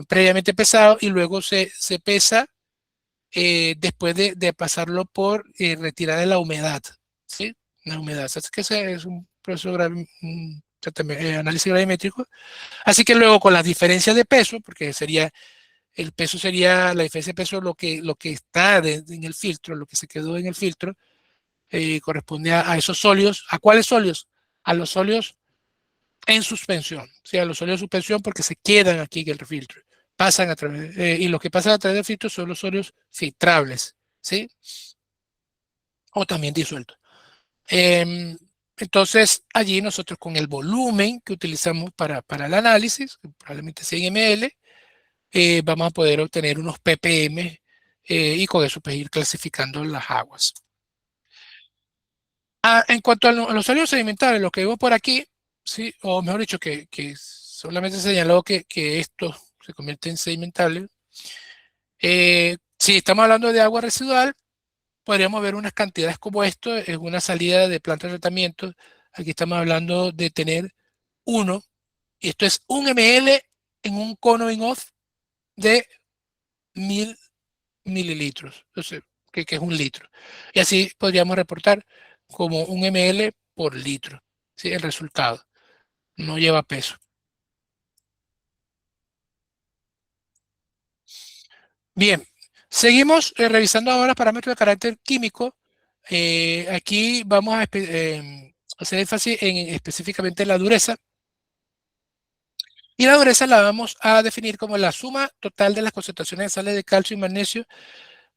Previamente pesado, y luego se pesa después de pasarlo por retirar de la humedad, ¿sí? La humedad. Así que ese es un proceso análisis gravimétrico. Así que luego, con las diferencias de peso, porque el peso sería la diferencia de peso, lo que está en el filtro, lo que se quedó en el filtro, corresponde a esos sólidos. ¿A cuáles sólidos? A los sólidos en suspensión, ¿sí? A los sólidos de suspensión, porque se quedan aquí en el filtro, pasan a través, y los que pasan a través del filtro son los sólidos filtrables, ¿sí? O también disueltos. Entonces, allí nosotros, con el volumen que utilizamos para el análisis, probablemente 100 ml, vamos a poder obtener unos ppm, y con eso, pues, ir clasificando las aguas. En cuanto a los sólidos sedimentarios, lo que vemos por aquí, ¿sí? O mejor dicho, que solamente señaló que esto se convierte en sedimentable. Si estamos hablando de agua residual, podríamos ver unas cantidades como esto en una salida de planta de tratamiento. Aquí estamos hablando de tener uno, y esto es 1 ml en un cono in-off de 1000 mililitros, entonces, que es un litro. Y así podríamos reportar como 1 ml por litro, ¿sí? El resultado no lleva peso. Bien, seguimos revisando ahora parámetros de carácter químico. Aquí vamos a hacer énfasis en específicamente la dureza. Y la dureza la vamos a definir como la suma total de las concentraciones de sales de calcio y magnesio.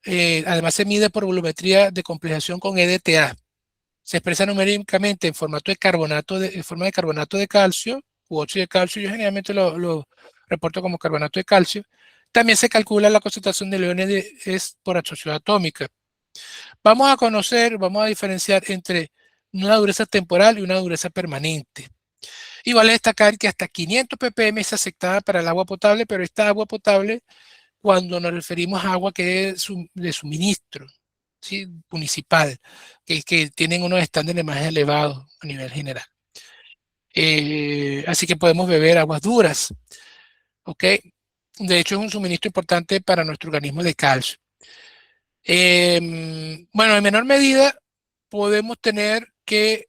Además, se mide por volumetría de complejación con EDTA. Se expresa numéricamente en formato de carbonato, en forma de carbonato de calcio u óxido de calcio. Yo generalmente lo reporto como carbonato de calcio. También se calcula la concentración de iones por absorción atómica. Vamos a diferenciar entre una dureza temporal y una dureza permanente. Y vale destacar que hasta 500 ppm es aceptada para el agua potable, pero esta agua potable, cuando nos referimos a agua que es de suministro, ¿sí? Municipal, que tienen unos estándares más elevados a nivel general. Así que podemos beber aguas duras, ¿ok? De hecho, es un suministro importante para nuestro organismo de calcio. Bueno, en menor medida podemos tener que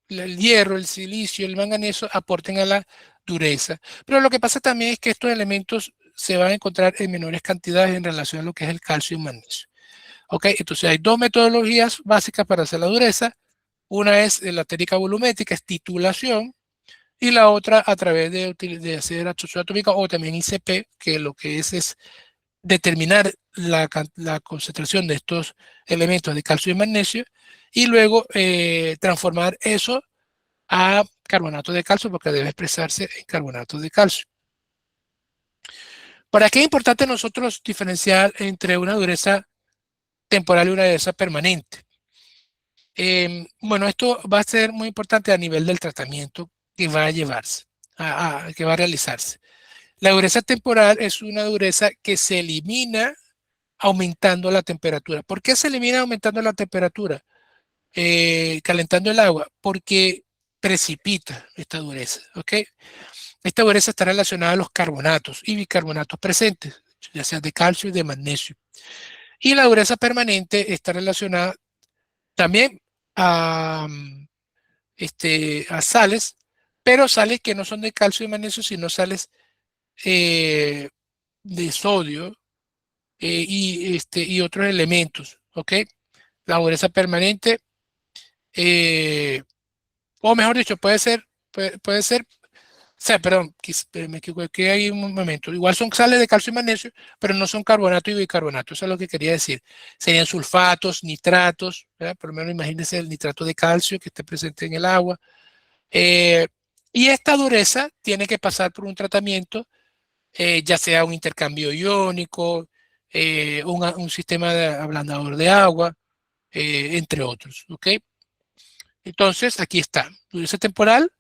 el hierro, el silicio, el manganeso aporten a la dureza. Pero lo que pasa también es que estos elementos se van a encontrar en menores cantidades en relación a lo que es el calcio y magnesio. ¿Ok? Entonces hay dos metodologías básicas para hacer la dureza. Una es la técnica volumétrica, es titulación, y la otra a través de hacer absorción atómica o también ICP, que lo que es determinar la concentración de estos elementos de calcio y magnesio y luego transformar eso a carbonato de calcio porque debe expresarse en carbonato de calcio. ¿Para qué es importante nosotros diferenciar entre una dureza temporal y una dureza permanente? Bueno, esto va a ser muy importante a nivel del tratamiento que va a llevarse, que va a realizarse. La dureza temporal es una dureza que se elimina aumentando la temperatura. ¿Por qué se elimina aumentando la temperatura? Calentando el agua, porque precipita esta dureza, ¿ok? Esta dureza está relacionada a los carbonatos y bicarbonatos presentes, ya sea de calcio y de magnesio. Y la dureza permanente está relacionada también a, a sales, pero sales que no son de calcio y magnesio, sino sales eh, de sodio y otros elementos, ¿ok? La dureza permanente, o mejor dicho, puede ser, o sea, perdón, me equivoqué ahí un momento. Igual son sales de calcio y magnesio, pero no son carbonato y bicarbonato. Eso es lo que quería decir. Serían sulfatos, nitratos, ¿verdad? Por lo menos imagínense el nitrato de calcio que esté presente en el agua. Eh, y esta dureza tiene que pasar por un tratamiento, ya sea un intercambio iónico, un sistema de ablandador de agua, entre otros. ¿Ok? Entonces, aquí está. Dureza temporal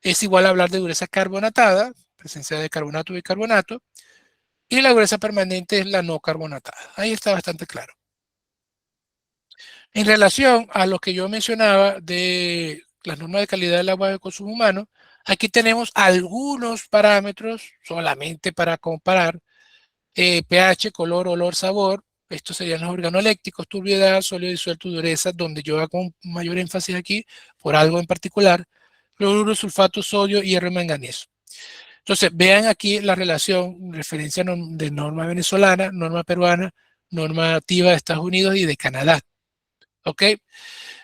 es igual a hablar de dureza carbonatada, presencia de carbonato y bicarbonato, y la dureza permanente es la no carbonatada. Ahí está bastante claro. En relación a lo que yo mencionaba de las normas de calidad del agua de consumo humano, aquí tenemos algunos parámetros solamente para comparar pH, color, olor, sabor. Estos serían los organolécticos, turbiedad, sólido disuelto, dureza, donde yo hago un mayor énfasis aquí por algo en particular, cloruro, sulfato, sodio, hierro y manganeso. Entonces, vean aquí la relación, referencia de norma venezolana, norma peruana, normativa de Estados Unidos y de Canadá. ¿Ok?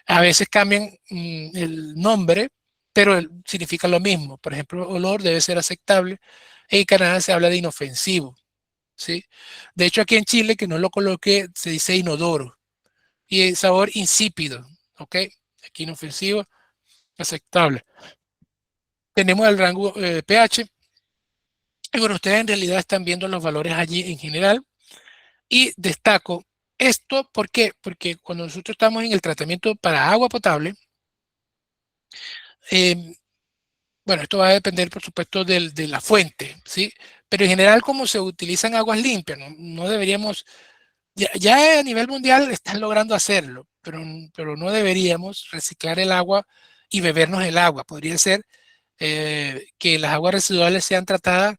A veces cambian el nombre, pero significa lo mismo. Por ejemplo, olor debe ser aceptable. En Canadá se habla de inofensivo. ¿Sí? De hecho, aquí en Chile, que no lo coloqué, se dice inodoro. Y el sabor insípido. ¿Ok? Aquí inofensivo, aceptable. Tenemos el rango pH. Y bueno, ustedes en realidad están viendo los valores allí en general. Y destaco esto, ¿por qué? Porque cuando nosotros estamos en el tratamiento para agua potable, eh, bueno, esto va a depender, por supuesto, de la fuente, ¿sí? Pero en general, como se utilizan aguas limpias, no deberíamos, ya a nivel mundial están logrando hacerlo, pero no deberíamos reciclar el agua y bebernos el agua. Podría ser que las aguas residuales sean tratadas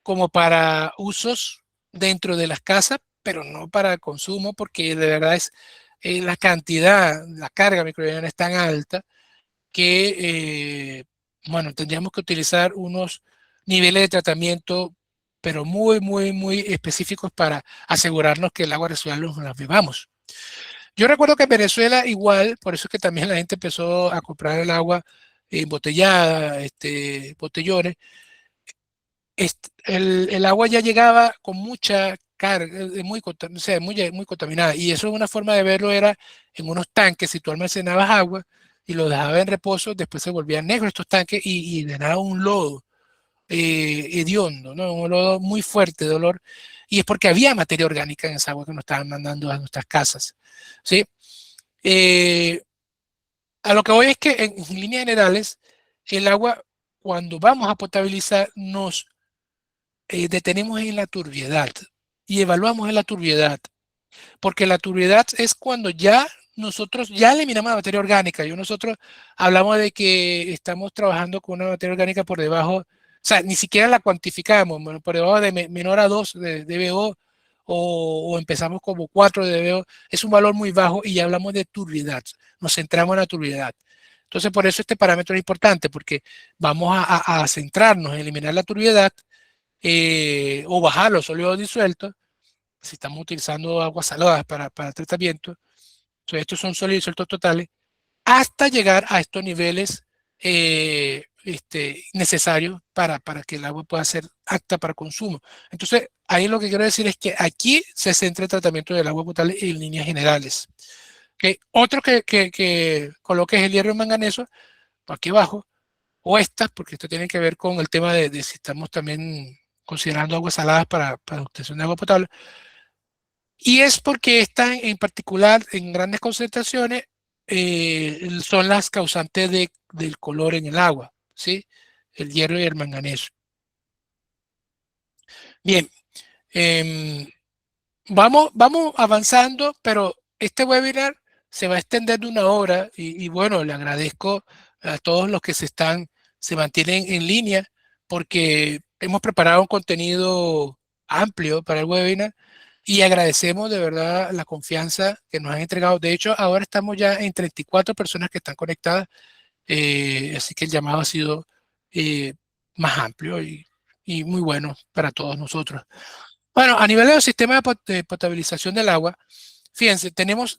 como para usos dentro de las casas, pero no para consumo, porque de verdad es la cantidad, la carga microbiana es tan alta que, bueno, tendríamos que utilizar unos niveles de tratamiento, pero muy específicos para asegurarnos que el agua residual nos la bebamos. Yo recuerdo que en Venezuela igual, por eso es que también la gente empezó a comprar el agua embotellada, botellones, el agua ya llegaba con mucha carga, o sea, muy contaminada. Y eso es una forma de verlo, era en unos tanques, si tú almacenabas agua y lo dejabas en reposo, después se volvían negros estos tanques y llenaba un lodo hediondo, ¿no? Un lodo muy fuerte de olor. Y es porque había materia orgánica en esa agua que nos estaban mandando a nuestras casas, ¿sí? Eh, a lo que voy es que en líneas generales, el agua, cuando vamos a potabilizar, nos detenemos en la turbiedad y evaluamos en la turbiedad, porque la turbiedad es cuando ya nosotros ya eliminamos la materia orgánica. Nosotros hablamos de que estamos trabajando con una materia orgánica por debajo, o sea, ni siquiera la cuantificamos, bueno, por debajo de menor a 2 de DBO o empezamos como 4 de DBO, es un valor muy bajo y ya hablamos de turbiedad, nos centramos en la turbiedad. Entonces, por eso este parámetro es importante, porque vamos a centrarnos en eliminar la turbiedad o bajar los sólidos disueltos, si estamos utilizando aguas saladas para tratamiento. Entonces, estos son sólidos disueltos totales, hasta llegar a estos niveles necesarios para que el agua pueda ser apta para consumo. Entonces, ahí lo que quiero decir es que aquí se centra el tratamiento del agua potable en líneas generales. ¿Okay? Otro que coloques el hierro y manganeso aquí abajo, o estas, porque esto tiene que ver con el tema de si estamos también considerando aguas saladas para obtención de agua potable. Y es porque están en particular en grandes concentraciones, son las causantes del color en el agua, ¿sí? El hierro y el manganeso. Bien, eh, vamos avanzando, pero este webinar se va a extender de una hora y bueno, le agradezco a todos los que se mantienen en línea porque hemos preparado un contenido amplio para el webinar y agradecemos de verdad la confianza que nos han entregado. De hecho, ahora estamos ya en 34 personas que están conectadas, así que el llamado ha sido eh, más amplio y muy bueno para todos nosotros. Bueno, a nivel de los sistemas de potabilización del agua, fíjense, tenemos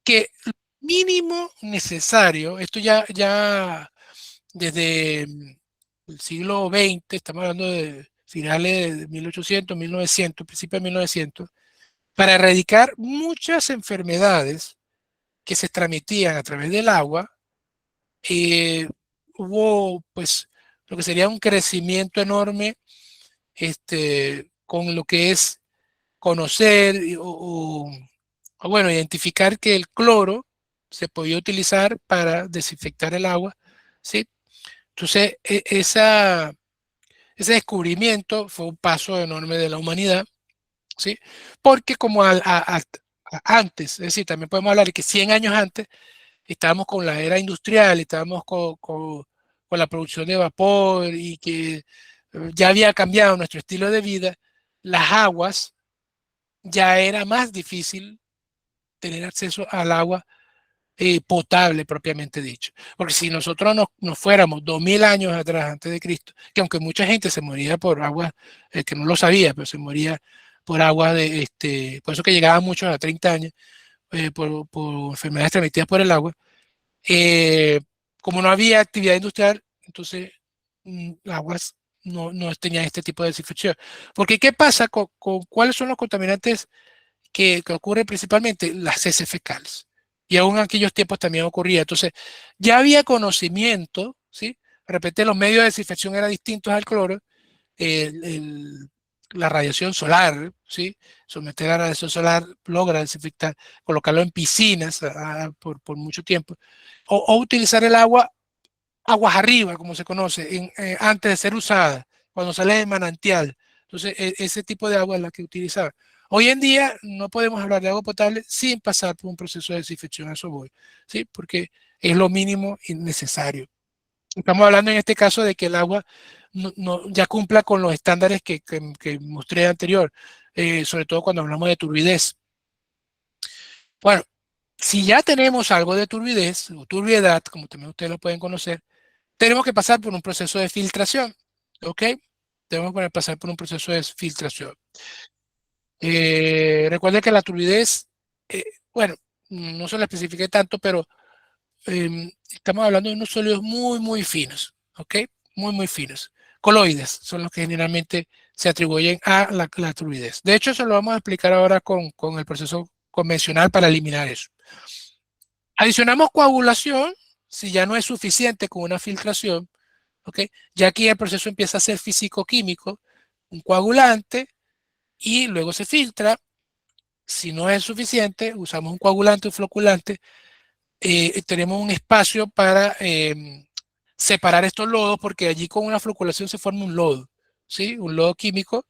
que el mínimo necesario, esto ya desde el siglo XX, estamos hablando de finales de 1800, 1900, principios de 1900, para erradicar muchas enfermedades que se transmitían a través del agua, eh, hubo pues lo que sería un crecimiento enorme con lo que es conocer o, bueno, identificar que el cloro se podía utilizar para desinfectar el agua, ¿sí? Entonces, ese descubrimiento fue un paso enorme de la humanidad, ¿sí? Porque como antes, es decir, también podemos hablar de que 100 años antes estábamos con la era industrial, estábamos con la producción de vapor y que ya había cambiado nuestro estilo de vida, las aguas ya era más difícil tener acceso al agua potable propiamente dicho. Porque si nosotros nos fuéramos 2000 años atrás antes de Cristo, que aunque mucha gente se moría por agua, que no lo sabía, pero se moría por agua por eso que llegaban muchos a 30 años, por enfermedades transmitidas por el agua, eh, como no había actividad industrial, entonces las aguas no tenían este tipo de desinfección. Porque ¿qué pasa con cuáles son los contaminantes que ocurre principalmente? Las heces fecales. Y aún en aquellos tiempos también ocurría. Entonces, ya había conocimiento, ¿sí? De repente los medios de desinfección eran distintos al cloro, el, el, la radiación solar, ¿sí? Someter a la radiación solar logra desinfectar, colocarlo en piscinas por mucho tiempo, o utilizar el agua aguas arriba, como se conoce, antes de ser usada, cuando sale del manantial. Entonces, ese tipo de agua es la que utilizaba. Hoy en día no podemos hablar de agua potable sin pasar por un proceso de desinfección, a eso voy, ¿sí? Porque es lo mínimo y necesario. Estamos hablando en este caso de que el agua ya cumpla con los estándares que mostré anterior, sobre todo cuando hablamos de turbidez. Bueno, si ya tenemos algo de turbidez o turbiedad, como también ustedes lo pueden conocer, tenemos que pasar por un proceso de filtración, ¿ok? Tenemos que pasar por un proceso de filtración. Recuerden que la turbidez, eh, bueno, no se la especifique tanto, pero estamos hablando de unos sólidos muy, muy finos, ¿ok? Muy, muy finos. Coloides son los que generalmente se atribuyen a la turbidez. De hecho, eso lo vamos a explicar ahora con el proceso convencional para eliminar eso. Adicionamos coagulación, si ya no es suficiente con una filtración, ¿ok? Ya aquí el proceso empieza a ser físico-químico, un coagulante, y luego se filtra. Si no es suficiente, usamos un coagulante o floculante, tenemos un espacio para separar estos lodos, porque allí con una floculación se forma un lodo, ¿sí? Un lodo químico,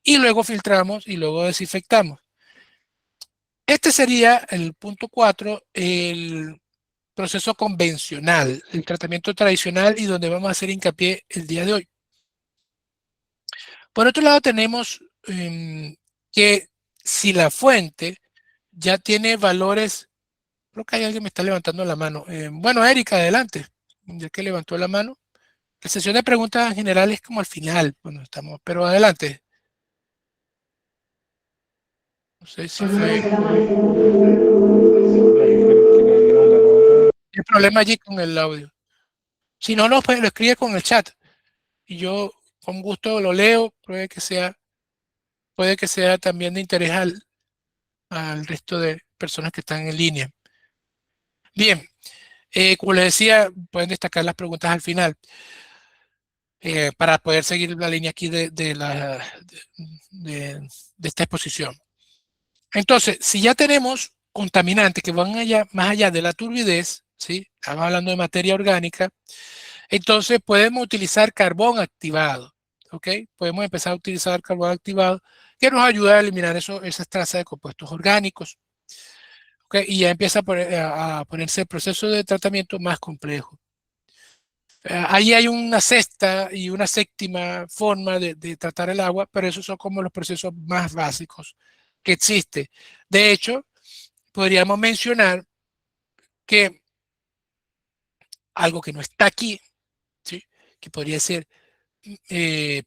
y luego filtramos y luego desinfectamos. Este sería el punto 4, el proceso convencional, el tratamiento tradicional y donde vamos a hacer hincapié el día de hoy. Por otro lado, tenemos que si la fuente ya tiene valores, creo que hay alguien que me está levantando la mano. Bueno, Erika, adelante, ya que levantó la mano. La sesión de preguntas en general es como al final, cuando estamos, pero adelante. No sé si fue el problema allí con el audio. Si no, lo escribe con el chat y yo con gusto lo leo, puede que sea también de interés al resto de personas que están en línea. Bien, como les decía, pueden destacar las preguntas al final para poder seguir la línea aquí de esta exposición. Entonces, si ya tenemos contaminantes que van más allá de la turbidez, ¿sí? Estamos hablando de materia orgánica, entonces podemos utilizar carbón activado, ¿ok? Podemos empezar a utilizar carbón activado que nos ayuda a eliminar esas trazas de compuestos orgánicos, ¿ok? Y ya empieza a ponerse el proceso de tratamiento más complejo. Ahí hay una sexta y una séptima forma de tratar el agua, pero esos son como los procesos más básicos que existen. De hecho, podríamos mencionar que algo que no está aquí, ¿sí? Que podría ser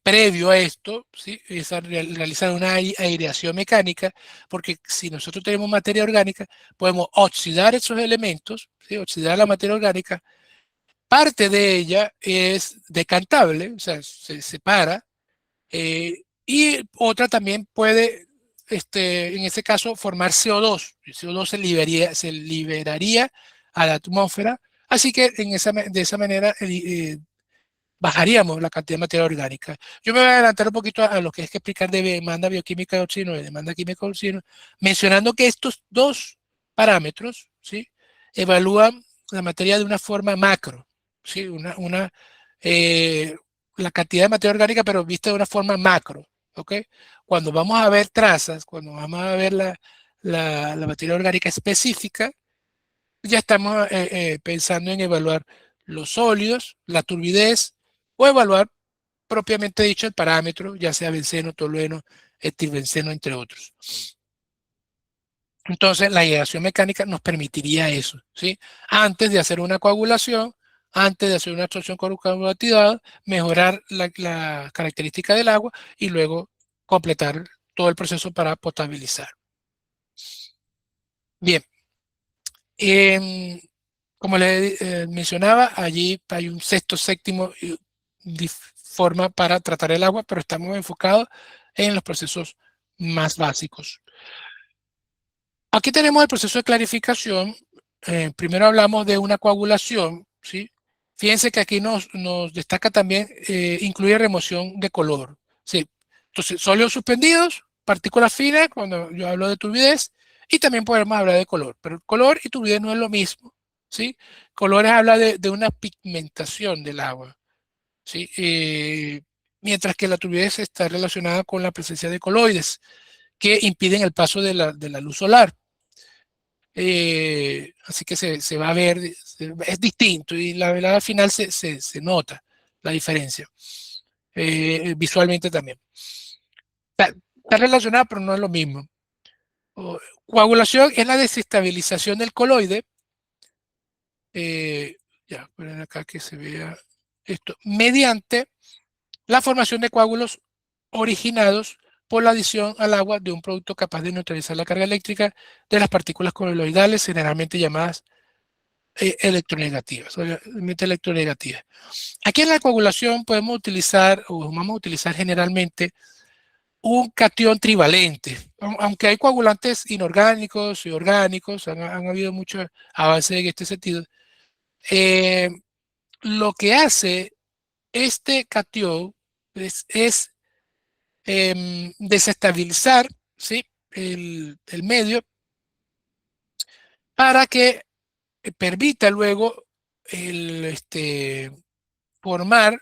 previo a esto, ¿sí? Es realizar una aireación mecánica, porque si nosotros tenemos materia orgánica, podemos oxidar esos elementos, ¿sí? Oxidar la materia orgánica. Parte de ella es decantable, o sea, se separa, y otra también puede, en ese caso, formar CO2. El CO2 se liberaría a la atmósfera, así que de esa manera bajaríamos la cantidad de materia orgánica. Yo me voy a adelantar un poquito a lo que es que explicar de demanda bioquímica de oxígeno y demanda química de oxígeno, mencionando que estos dos parámetros, ¿sí? Evalúan la materia de una forma macro, ¿sí? Eh, la cantidad de materia orgánica, pero vista de una forma macro, ¿ok? Cuando vamos a ver trazas, cuando vamos a ver la materia orgánica específica, ya estamos pensando en evaluar los sólidos, la turbidez, o evaluar propiamente dicho el parámetro, ya sea benceno, tolueno, etilbenceno, entre otros. Entonces, la aireación mecánica nos permitiría eso, ¿sí? Antes de hacer una coagulación, antes de hacer una absorción coagulativa, mejorar la característica del agua y luego completar todo el proceso para potabilizar. Bien, como les mencionaba, allí hay un sexto, séptimo forma para tratar el agua, pero estamos enfocados en los procesos más básicos. Aquí tenemos el proceso de clarificación. Primero hablamos de una coagulación, ¿sí? Fíjense que aquí nos destaca también, incluye remoción de color, ¿sí? Entonces, sólidos suspendidos, partículas finas, cuando yo hablo de turbidez, y también podemos hablar de color, pero el color y turbidez no es lo mismo, ¿sí? Colores habla de una pigmentación del agua, ¿sí? Mientras que la turbidez está relacionada con la presencia de coloides que impiden el paso de la luz solar. Así que se va a ver, es distinto y la verdad al final se nota la diferencia, visualmente también. Está relacionada, pero no es lo mismo. Coagulación es la desestabilización del coloide. Ya, poner acá que se vea esto, mediante la formación de coágulos originados por la adición al agua de un producto capaz de neutralizar la carga eléctrica de las partículas coloidales, generalmente llamadas electronegativas, obviamente electronegativas. Aquí en la coagulación podemos utilizar, o vamos a utilizar generalmente, un catión trivalente, aunque hay coagulantes inorgánicos y orgánicos, han habido muchos avances en este sentido. Eh, lo que hace este catión es desestabilizar, ¿sí? El medio para que permita luego formar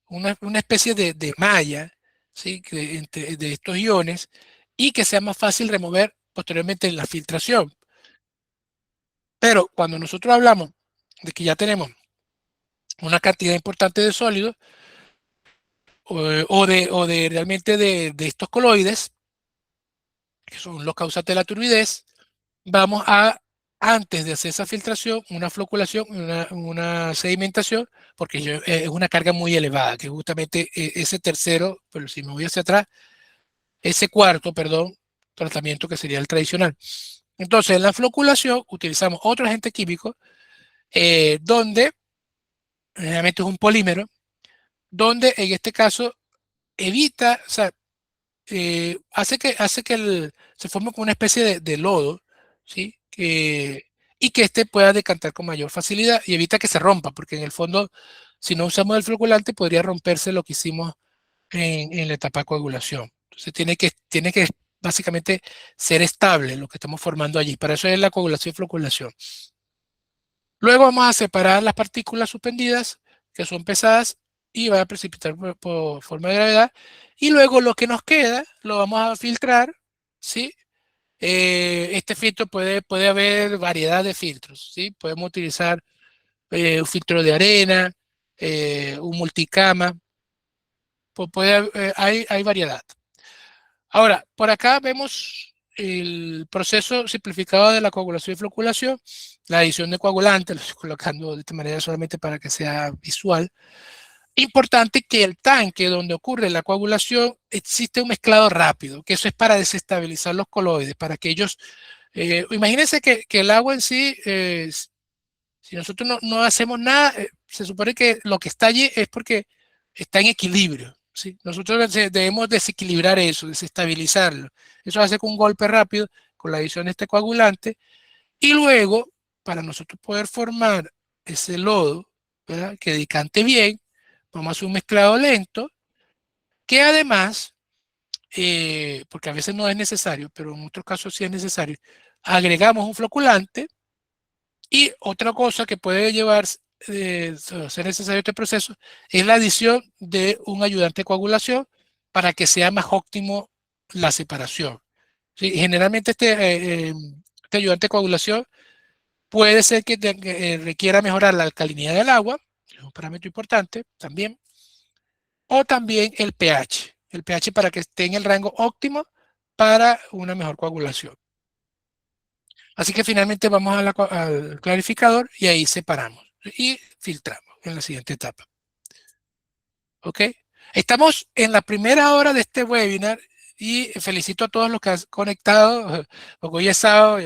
una especie de malla, ¿sí? De estos iones y que sea más fácil remover posteriormente en la filtración. Pero cuando nosotros hablamos de que ya tenemos una cantidad importante de sólidos o de realmente de estos coloides, que son los causantes de la turbidez, vamos a, antes de hacer esa filtración, una floculación, una sedimentación, porque es una carga muy elevada, que justamente ese tercero, pero si me voy hacia atrás, ese cuarto, perdón, tratamiento que sería el tradicional. Entonces, en la floculación utilizamos otro agente químico donde generalmente es un polímero, donde en este caso evita, o sea, hace que se forme como una especie de lodo, ¿sí? Y que este pueda decantar con mayor facilidad y evita que se rompa, porque en el fondo, si no usamos el floculante, podría romperse lo que hicimos en la etapa de coagulación. Entonces tiene que básicamente ser estable lo que estamos formando allí. Para eso es la coagulación y floculación. Luego vamos a separar las partículas suspendidas, que son pesadas, y van a precipitar por forma de gravedad. Y luego lo que nos queda lo vamos a filtrar, ¿sí? Este filtro puede haber variedad de filtros, ¿sí? Podemos utilizar un filtro de arena, un multicama, hay variedad. Ahora, por acá vemos el proceso simplificado de la coagulación y floculación, la adición de coagulantes, lo estoy colocando de esta manera solamente para que sea visual. Importante que el tanque donde ocurre la coagulación existe un mezclado rápido, que eso es para desestabilizar los coloides, para que ellos, imagínense que el agua en sí, si nosotros no hacemos nada, se supone que lo que está allí es porque está en equilibrio, ¿sí? Nosotros debemos desequilibrar eso, desestabilizarlo. Eso hace con un golpe rápido, con la adición de este coagulante, y luego, para nosotros poder formar ese lodo, ¿verdad?, que decante bien, vamos a hacer un mezclado lento, que además, porque a veces no es necesario, pero en otros casos sí es necesario, agregamos un floculante. Y otra cosa que puede llevar, ser necesario este proceso, es la adición de un ayudante de coagulación para que sea más óptimo la separación. ¿Sí? Generalmente este ayudante de coagulación puede ser que requiera mejorar la alcalinidad del agua, es un parámetro importante también, o también el pH para que esté en el rango óptimo para una mejor coagulación. Así que finalmente vamos al clarificador y ahí separamos y filtramos en la siguiente etapa. ¿Ok? Estamos en la primera hora de este webinar y felicito a todos los que han conectado, porque hoy es sábado,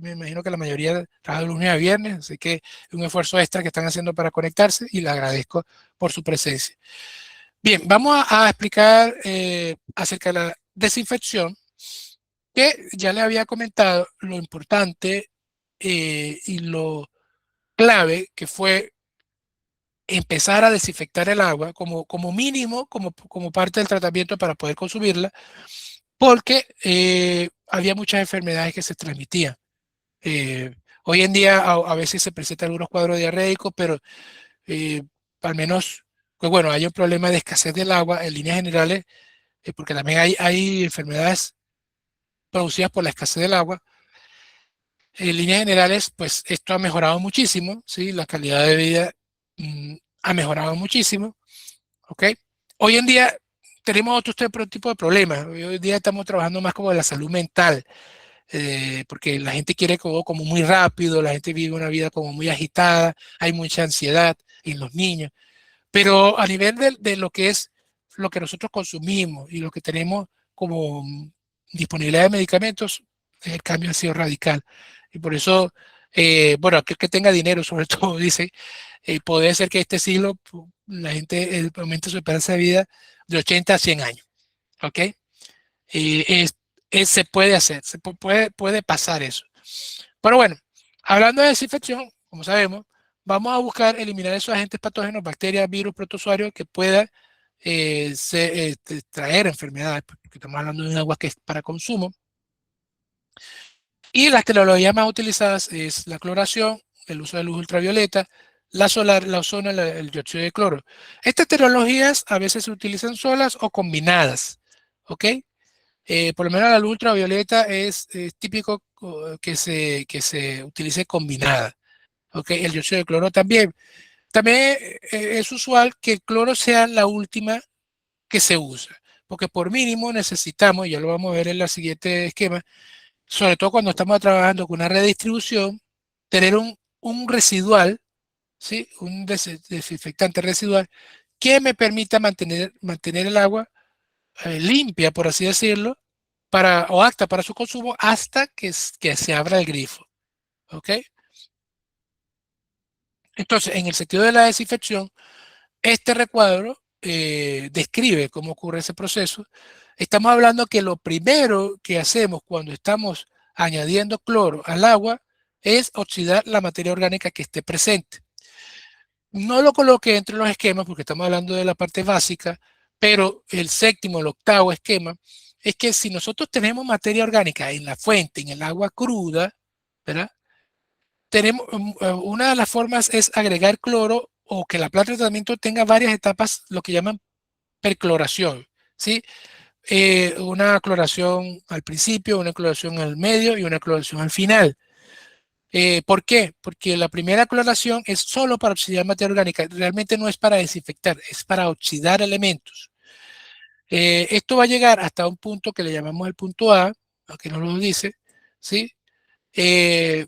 me imagino que la mayoría trabaja de lunes a viernes, así que es un esfuerzo extra que están haciendo para conectarse y les agradezco por su presencia. Bien, vamos a explicar acerca de la desinfección, que ya les había comentado lo importante y lo clave que fue empezar a desinfectar el agua como mínimo, como parte del tratamiento para poder consumirla, porque había muchas enfermedades que se transmitían. Hoy en día a veces se presentan algunos cuadros diarreicos, pero eh, al menos, pues bueno, hay un problema de escasez del agua en líneas generales, porque también hay enfermedades producidas por la escasez del agua. En líneas generales, pues esto ha mejorado muchísimo, ¿sí? La calidad de vida ha mejorado muchísimo, ¿ok? Hoy en día tenemos otro tipo de problemas. Hoy en día estamos trabajando más como de la salud mental, porque la gente quiere como muy rápido, la gente vive una vida como muy agitada, hay mucha ansiedad en los niños. Pero a nivel de lo que es lo que nosotros consumimos y lo que tenemos como disponibilidad de medicamentos, el cambio ha sido radical. Y por eso, bueno, aquel que tenga dinero, sobre todo, dice, puede ser que este siglo la gente aumente su esperanza de vida de 80 a 100 años. ¿Ok? Se puede hacer, puede pasar eso. Pero bueno, hablando de desinfección, como sabemos, vamos a buscar eliminar esos agentes patógenos, bacterias, virus, protozoarios que puedan traer enfermedades, porque estamos hablando de un agua que es para consumo. Y las tecnologías más utilizadas es la cloración, el uso de luz ultravioleta, la solar, la ozono, el dióxido de cloro. Estas tecnologías a veces se utilizan solas o combinadas, ¿ok? Por lo menos la luz ultravioleta es típico que se utilice combinada. ¿Okay? El dióxido de cloro también. También es usual que el cloro sea la última que se usa, porque por mínimo necesitamos, y ya lo vamos a ver en el siguiente esquema, sobre todo cuando estamos trabajando con una red de distribución, tener un residual, ¿sí? Un desinfectante residual que me permita mantener el agua limpia, por así decirlo, o apta para su consumo hasta que se abra el grifo. ¿Ok? Entonces, en el sentido de la desinfección, este recuadro describe cómo ocurre ese proceso. Estamos hablando que lo primero que hacemos cuando estamos añadiendo cloro al agua es oxidar la materia orgánica que esté presente. No lo coloqué entre los esquemas porque estamos hablando de la parte básica, pero el séptimo, el octavo esquema es que si nosotros tenemos materia orgánica en la fuente, en el agua cruda, ¿verdad? Tenemos, una de las formas es agregar cloro o que la planta de tratamiento tenga varias etapas, lo que llaman percloración, ¿sí? Una cloración al principio, una cloración al medio y una cloración al final. ¿Por qué? Porque la primera cloración es solo para oxidar materia orgánica, realmente no es para desinfectar, es para oxidar elementos. Esto va a llegar hasta un punto que le llamamos el punto A, aunque no lo dice, ¿sí? Eh,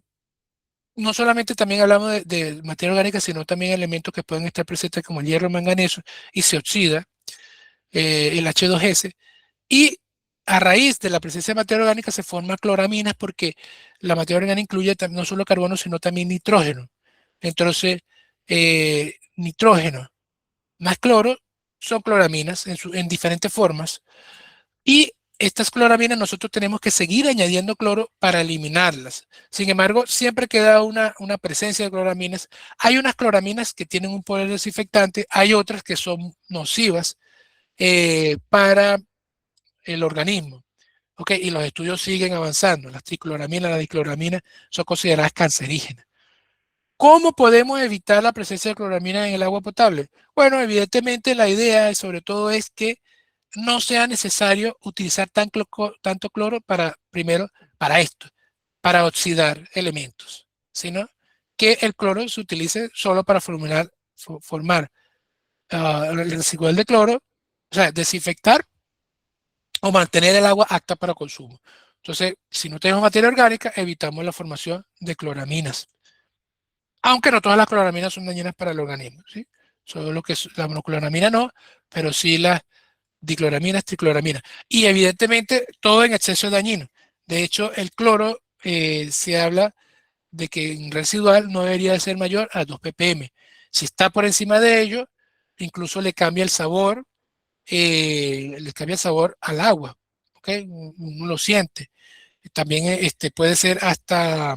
no solamente también hablamos de materia orgánica, sino también elementos que pueden estar presentes como el hierro, el manganeso, y se oxida el H2S. Y a raíz de la presencia de materia orgánica se forman cloraminas porque la materia orgánica incluye no solo carbono, sino también nitrógeno. Entonces, nitrógeno más cloro son cloraminas en diferentes formas. Y estas cloraminas nosotros tenemos que seguir añadiendo cloro para eliminarlas. Sin embargo, siempre queda una presencia de cloraminas. Hay unas cloraminas que tienen un poder desinfectante, hay otras que son nocivas para el organismo. Okay, y los estudios siguen avanzando. Las tricloraminas, la dicloramina son consideradas cancerígenas. ¿Cómo podemos evitar la presencia de cloramina en el agua potable? Bueno, evidentemente la idea sobre todo es que no sea necesario utilizar tanto cloro para, primero, para esto, para oxidar elementos, sino que el cloro se utilice solo para formar el residual de cloro, o sea, desinfectar o mantener el agua apta para consumo. Entonces, si no tenemos materia orgánica, evitamos la formación de cloraminas. Aunque no todas las cloraminas son dañinas para el organismo, ¿sí? Solo lo que es la monocloramina no, pero sí las dicloraminas, tricloraminas. Y evidentemente todo en exceso es dañino. De hecho, el cloro se habla de que en residual no debería de ser mayor a 2 ppm. Si está por encima de ello, incluso le cambia el sabor al agua. ¿Okay? Uno lo siente. También puede ser hasta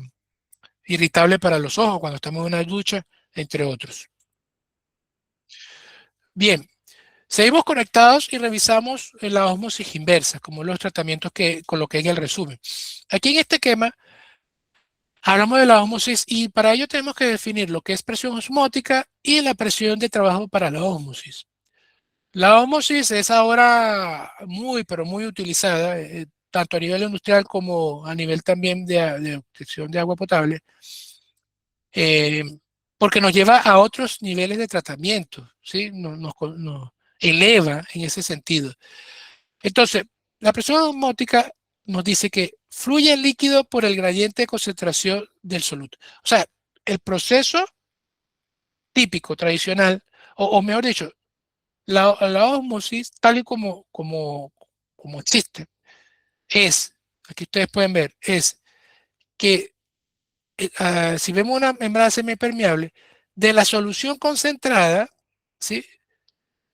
irritable para los ojos cuando estamos en una ducha, entre otros. Bien, seguimos conectados y revisamos la ósmosis inversa, como los tratamientos que coloqué en el resumen. Aquí en este esquema hablamos de la ósmosis y para ello tenemos que definir lo que es presión osmótica y la presión de trabajo para la ósmosis. La ósmosis es ahora muy, pero muy utilizada, tanto a nivel industrial como a nivel también de obtención de agua potable, eh, porque nos lleva a otros niveles de tratamiento, ¿sí? Nos eleva en ese sentido. Entonces, la presión osmótica nos dice que fluye el líquido por el gradiente de concentración del soluto. O sea, el proceso típico, tradicional, o mejor dicho, la ósmosis, tal y como existe, es, aquí ustedes pueden ver, es que si vemos una membrana semipermeable, de la solución concentrada, ¿sí?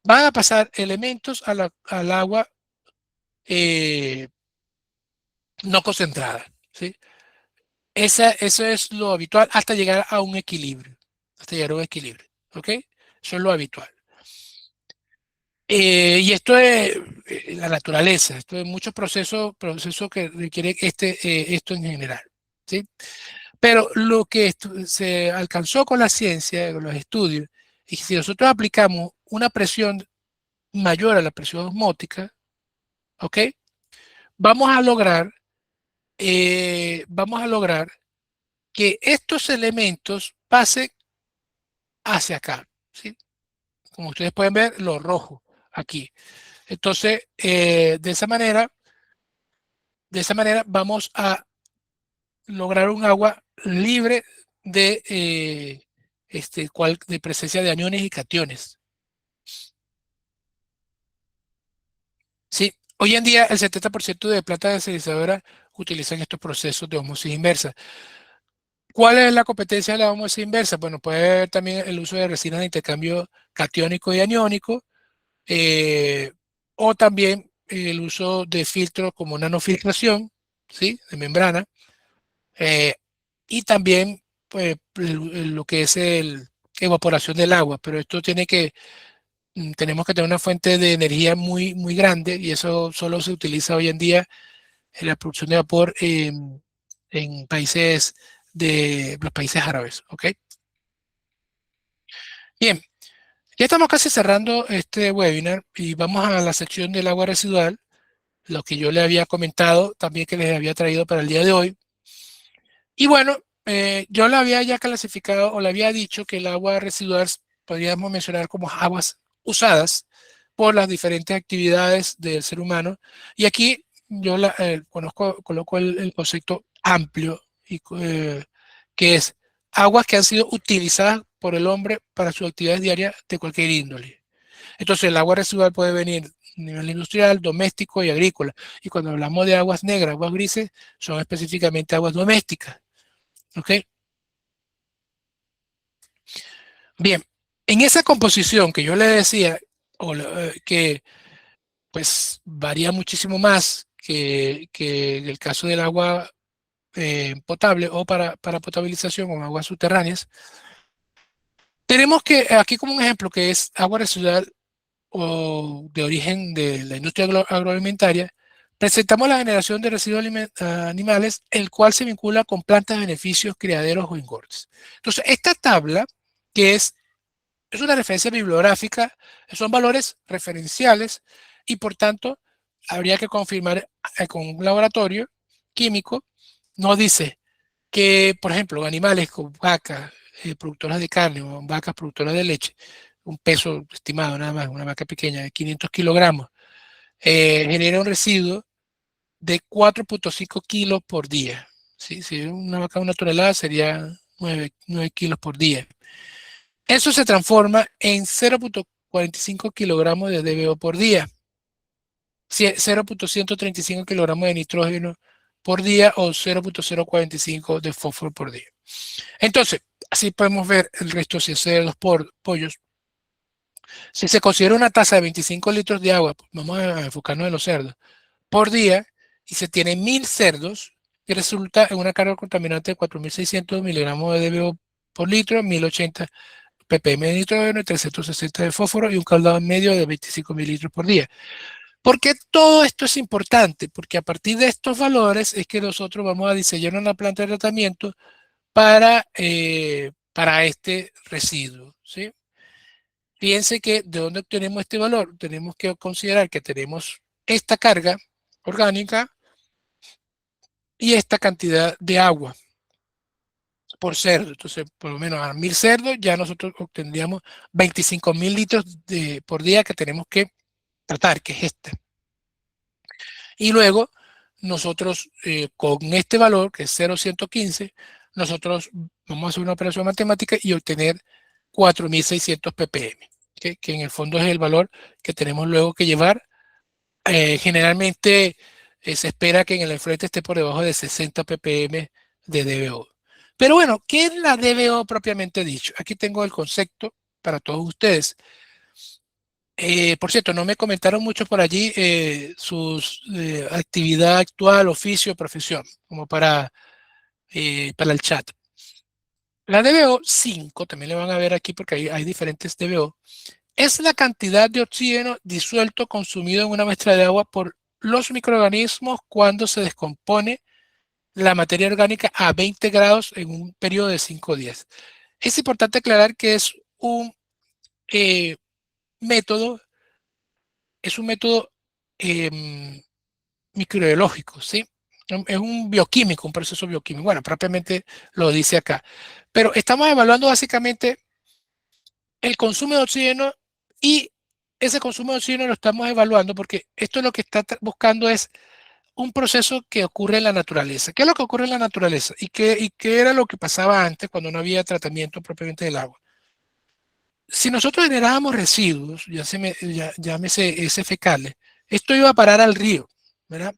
Van a pasar elementos al agua eh, no concentrada, ¿sí? Eso es lo habitual hasta llegar a un equilibrio, hasta llegar a un equilibrio, ¿ok? Eso es lo habitual. Y esto es la naturaleza, esto es muchos procesos que requieren esto en general, ¿sí? Pero lo que se alcanzó con la ciencia, con los estudios, y si nosotros aplicamos una presión mayor a la presión osmótica, ¿ok? Vamos a lograr, vamos a lograr que estos elementos pasen hacia acá, ¿sí? Como ustedes pueden ver, lo rojo aquí. Entonces, de esa manera vamos a lograr un agua libre de presencia de aniones y cationes. Sí, hoy en día el 70% de plantas desalinizadoras utilizan estos procesos de ósmosis inversa. ¿Cuál es la competencia de la osmosis inversa? Bueno, puede haber también el uso de resinas de intercambio catiónico y aniónico, eh, o también el uso de filtros como nanofiltración, ¿sí? De membrana, eh, y también pues, lo que es el evaporación del agua, pero esto tiene que, tenemos que tener una fuente de energía muy, muy grande y eso solo se utiliza hoy en día en la producción de vapor en países de los países árabes, ¿ok? Bien, ya estamos casi cerrando este webinar y vamos a la sección del agua residual, lo que yo le había comentado también que les había traído para el día de hoy. Y bueno, yo le había ya clasificado o le había dicho que el agua residual podríamos mencionar como aguas usadas por las diferentes actividades del ser humano. Y aquí yo coloco el concepto amplio y, que es aguas que han sido utilizadas por el hombre para sus actividades diarias de cualquier índole. Entonces, el agua residual puede venir a nivel industrial, doméstico y agrícola. Y cuando hablamos de aguas negras, aguas grises, son específicamente aguas domésticas. ¿Ok? Bien, en esa composición que yo le decía, que pues varía muchísimo más que el caso del agua potable o para potabilización o aguas subterráneas, tenemos que, aquí como un ejemplo que es agua residual o de origen de la industria agroalimentaria, presentamos la generación de residuos animales, el cual se vincula con plantas de beneficios, criaderos o engordes. Entonces, esta tabla, que es una referencia bibliográfica, son valores referenciales y por tanto habría que confirmar con un laboratorio químico. Nos dice que, por ejemplo, animales con vacas productoras de carne o vacas productoras de leche, un peso estimado nada más, una vaca pequeña de 500 kilogramos, genera un residuo de 4.5 kilos por día. ¿Sí? Si una vaca de una tonelada sería 9 kilos por día. Eso se transforma en 0.45 kilogramos de DBO por día, 0.135 kilogramos de nitrógeno por día o 0.045 de fósforo por día. Entonces, así podemos ver el resto si se de los pollos. Si se considera una tasa de 25 litros de agua, vamos a enfocarnos en los cerdos, por día, y se tiene 1000 cerdos, y resulta en una carga contaminante de 4600 miligramos de DBO por litro, 1080 ppm de nitrógeno y 360 de fósforo y un caudal medio de 25 mililitros por día. ¿Por qué todo esto es importante? Porque a partir de estos valores es que nosotros vamos a diseñar una planta de tratamiento para este residuo, ¿sí? Piense que de dónde obtenemos este valor, tenemos que considerar que tenemos esta carga orgánica y esta cantidad de agua por cerdo. Entonces, por lo menos a 1000 cerdos ya nosotros obtendríamos 25.000 litros por día que tenemos que tratar, que es este. Y luego nosotros con este valor, que es 0,115, nosotros vamos a hacer una operación matemática y obtener 4.600 ppm, que en el fondo es el valor que tenemos luego que llevar. Generalmente se espera que en el enfrente esté por debajo de 60 ppm de DBO. Pero bueno, ¿qué es la DBO propiamente dicho? Aquí tengo el concepto para todos ustedes. Por cierto, no me comentaron mucho por allí su actividad actual, oficio, profesión, como para el chat. La DBO 5, también le van a ver aquí porque hay diferentes DBO, es la cantidad de oxígeno disuelto consumido en una muestra de agua por los microorganismos cuando se descompone la materia orgánica a 20 grados en un periodo de 5 días. Es importante aclarar que eh, método, es un método microbiológico, ¿sí? Es un bioquímico, un proceso bioquímico. Bueno, propiamente lo dice acá. Pero estamos evaluando básicamente el consumo de oxígeno y ese consumo de oxígeno lo estamos evaluando porque esto lo que está buscando es un proceso que ocurre en la naturaleza. ¿Qué es lo que ocurre en la naturaleza? ¿Y qué era lo que pasaba antes cuando no había tratamiento propiamente del agua? Si nosotros generábamos residuos, llámese ese fecales, esto iba a parar al río, ¿verdad?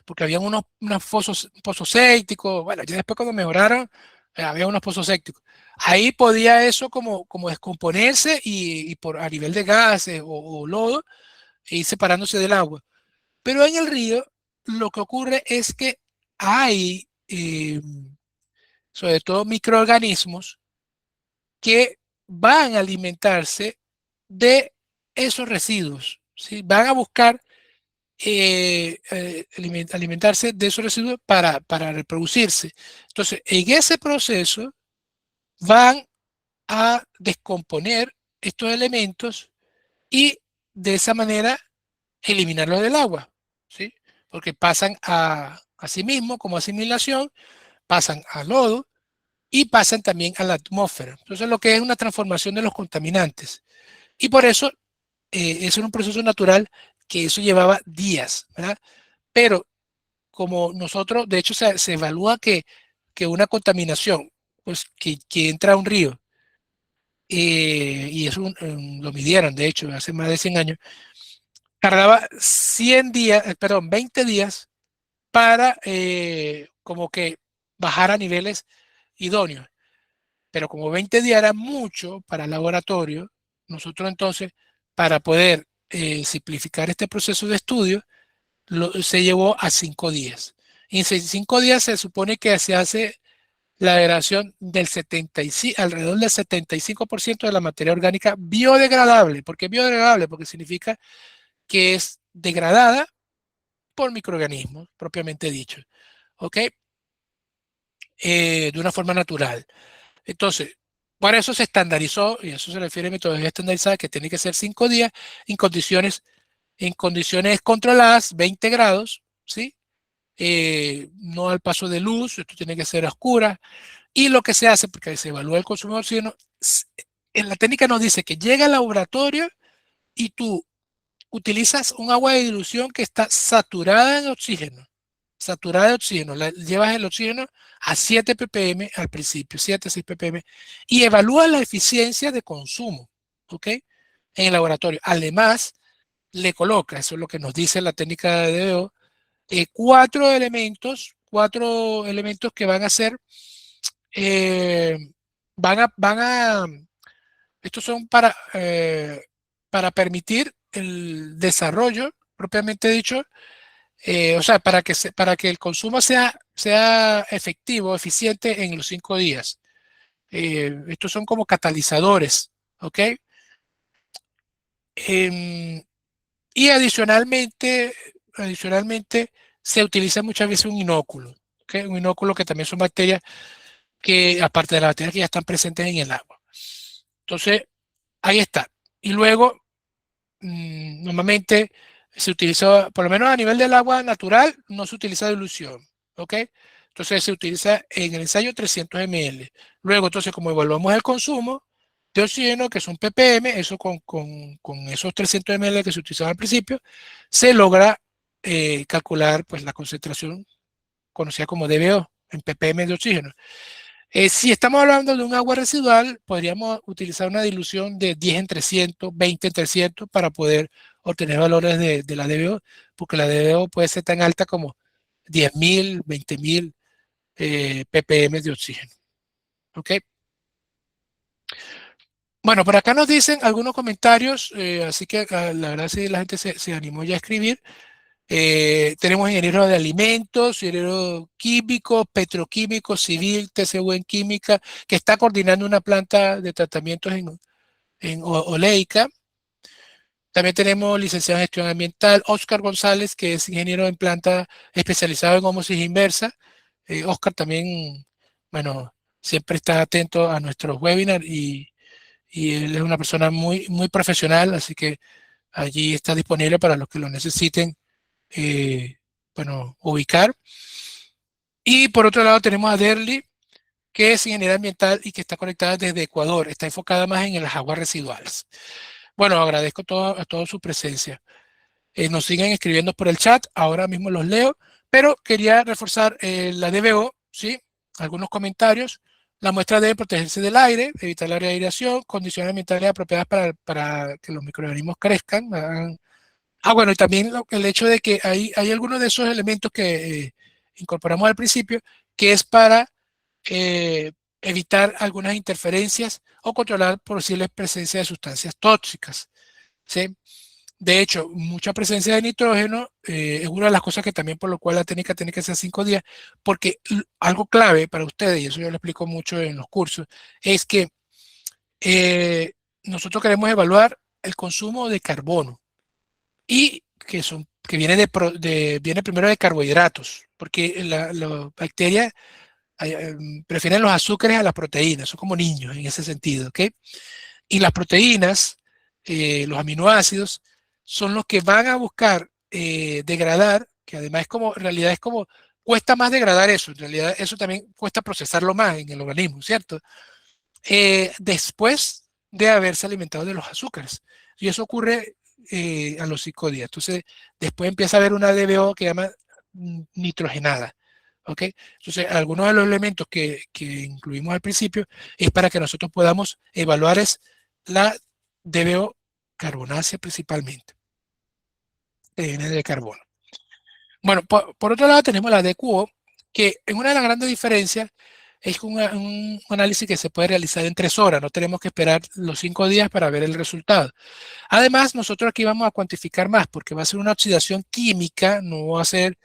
porque había unos pozos sépticos, bueno, ya después cuando mejoraron, había unos pozos sépticos. Ahí podía eso como descomponerse y a nivel de gases o lodo, e ir separándose del agua. Pero en el río lo que ocurre es que hay, sobre todo microorganismos, que van a alimentarse de esos residuos, ¿sí? Van a buscar alimentarse de esos residuos para reproducirse. Entonces, en ese proceso van a descomponer estos elementos y de esa manera eliminarlos del agua, ¿sí? Porque pasan a sí mismo como asimilación, pasan al lodo y pasan también a la atmósfera. Entonces, lo que es una transformación de los contaminantes. Y por eso es un proceso natural que eso llevaba días, ¿verdad? Pero como nosotros, de hecho, se evalúa que una contaminación, pues que entra a un río, y eso lo midieron, de hecho, hace más de 100 años, tardaba 100 días, perdón, 20 días para como que bajar a niveles idóneos. Pero como 20 días era mucho para el laboratorio, nosotros entonces, para poder simplificar este proceso de estudio, se llevó a 5 días. Y en 5 días se supone que se hace la degradación del 75, alrededor del 75% de la materia orgánica biodegradable. ¿Por qué biodegradable? Porque significa que es degradada por microorganismos, propiamente dicho. ¿Ok? De una forma natural. Entonces, para eso se estandarizó, y eso se refiere a metodología estandarizada, que tiene que ser 5 días en condiciones controladas, 20 grados, ¿sí? No al paso de luz, esto tiene que ser a oscuras. Y lo que se hace, porque se evalúa el consumo de oxígeno, en la técnica nos dice que llega al laboratorio y tú utilizas un agua de dilución que está saturada en oxígeno. Saturada de oxígeno. Llevas el oxígeno a 7 ppm al principio, 7 a 6 ppm, y evalúa la eficiencia de consumo, ¿ok? En el laboratorio. Además, le coloca, eso es lo que nos dice la técnica de DBO, cuatro elementos que van a ser, eh, estos son para permitir el desarrollo, propiamente dicho, o sea, para que el consumo sea efectivo, eficiente en los 5 días. Estos son como catalizadores, ¿ok? Em, y adicionalmente se utiliza muchas veces un inóculo, ¿ok? Un inóculo que también son bacterias que, aparte de las bacterias que ya están presentes en el agua. Entonces, ahí está. Y luego, normalmente se utiliza, por lo menos a nivel del agua natural, no se utiliza dilución, ¿ok? Entonces se utiliza en el ensayo 300 ml. Luego, entonces, como evaluamos el consumo de oxígeno, que son ppm, eso con esos 300 ml que se utilizaban al principio, se logra calcular pues la concentración conocida como DBO en ppm de oxígeno. Si estamos hablando de un agua residual, podríamos utilizar una dilución de 10 en 300, 20 en 300 para poder obtener valores de la DBO, porque la DBO puede ser tan alta como 10.000, 20.000 ppm de oxígeno. ¿Ok? Bueno, por acá nos dicen algunos comentarios, así que la verdad sí la gente se animó ya a escribir. Tenemos ingeniero de alimentos, ingeniero químico, petroquímico, civil, TCU en química, que está coordinando una planta de tratamientos en Oleica. También tenemos licenciado en gestión ambiental, Oscar González, que es ingeniero en planta especializado en ósmosis inversa. Oscar también, bueno, siempre está atento a nuestros webinars y él es una persona muy profesional, así que allí está disponible para los que lo necesiten, bueno, ubicar. Y por otro lado tenemos a Derly, que es ingeniera ambiental y que está conectada desde Ecuador, está enfocada más en las aguas residuales. Bueno, agradezco a toda su presencia. Nos siguen escribiendo por el chat, ahora mismo los leo, pero quería reforzar la DBO, ¿sí? Algunos comentarios. La muestra debe protegerse del aire, evitar la aireación, condiciones ambientales apropiadas para que los microorganismos crezcan, hagan Bueno, y también el hecho de que hay algunos de esos elementos que incorporamos al principio, que es para eh, evitar algunas interferencias o controlar posibles presencia de sustancias tóxicas, ¿sí? De hecho, mucha presencia de nitrógeno es una de las cosas que también por lo cual la técnica tiene que ser 5 días, porque algo clave para ustedes, y eso yo lo explico mucho en los cursos, es que eh, nosotros queremos evaluar el consumo de carbono y que viene, viene primero de carbohidratos, porque la bacteria prefieren los azúcares a las proteínas, son como niños en ese sentido, ¿ok? Y las proteínas, los aminoácidos, son los que van a buscar degradar, que además es como, en realidad es como, cuesta más degradar eso, en realidad eso también cuesta procesarlo más en el organismo, ¿cierto? Después de haberse alimentado de los azúcares. Y eso ocurre a los 5 días. Entonces, después empieza a haber una DBO que llama nitrogenada. ¿Ok? Entonces, algunos de los elementos que incluimos al principio es para que nosotros podamos evaluar es la DBO carbonácea principalmente, que viene de carbono. Bueno, por otro lado tenemos la DQO, que en una de las grandes diferencias es un análisis que se puede realizar en 3 horas, no tenemos que esperar los 5 días para ver el resultado. Además, nosotros aquí vamos a cuantificar más porque va a ser una oxidación química, no va a ser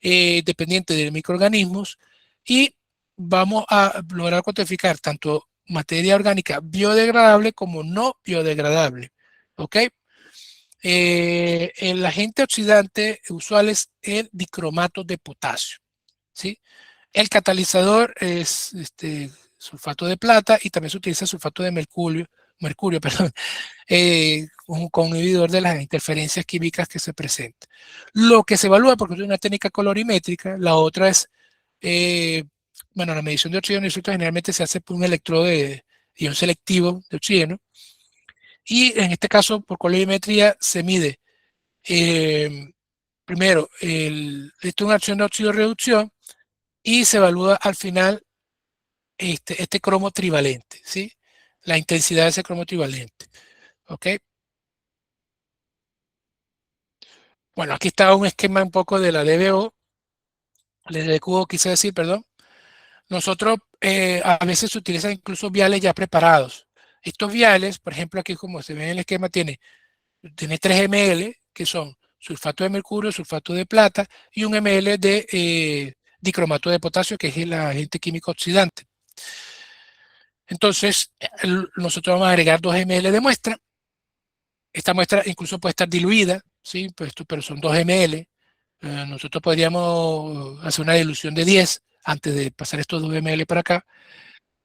dependiente de microorganismos y vamos a lograr cuantificar tanto materia orgánica biodegradable como no biodegradable. ¿Ok? El agente oxidante usual es el dicromato de potasio, ¿sí? El catalizador es sulfato de plata y también se utiliza sulfato de mercurio, perdón, con inhibidor de las interferencias químicas que se presentan. Lo que se evalúa, porque es una técnica colorimétrica, la otra es, eh, bueno, la medición de oxígeno y sulfato generalmente se hace por un electrodo de ion selectivo de oxígeno y en este caso por colorimetría se mide eh, primero, esto es una acción de oxidorreducción y se evalúa al final este cromo trivalente, ¿sí? La intensidad de ese cromo trivalente, ¿ok? Bueno, aquí está un esquema un poco de la DBO, de cubo quise decir, perdón. Nosotros a veces se utilizan incluso viales ya preparados. Estos viales, por ejemplo, aquí como se ve en el esquema, tiene 3 ml, que son sulfato de mercurio, sulfato de plata y 1 ml de dicromato de potasio, que es el agente químico oxidante. Entonces, nosotros vamos a agregar 2 ml de muestra. Esta muestra incluso puede estar diluida, ¿sí? Pero son 2 ml. Nosotros podríamos hacer una dilución de 10 antes de pasar estos 2 ml para acá.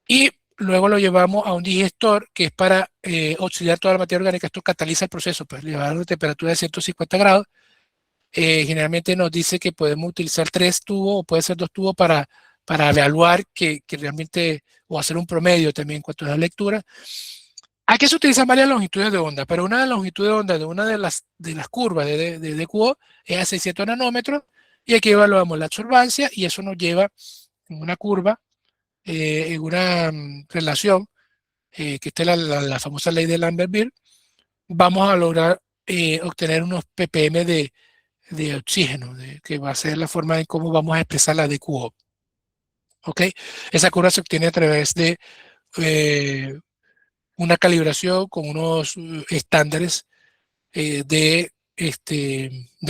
Y luego lo llevamos a un digestor que es para oxidar toda la materia orgánica. Esto cataliza el proceso, pues llevar a temperatura de 150 grados. Generalmente nos dice que podemos utilizar 3 tubos o puede ser 2 tubos para evaluar que realmente, o hacer un promedio también en cuanto a la lectura. Aquí se utilizan varias longitudes de onda, pero una de las longitudes de onda de una de las curvas de QO es a 600 nanómetros y aquí evaluamos la absorbancia y eso nos lleva en una curva, en una relación, que está la famosa ley de Lambert-Beer, vamos a lograr obtener unos ppm de oxígeno, que va a ser la forma en cómo vamos a expresar la DQO. ¿Ok? Esa curva se obtiene a través de eh, una calibración con unos estándares de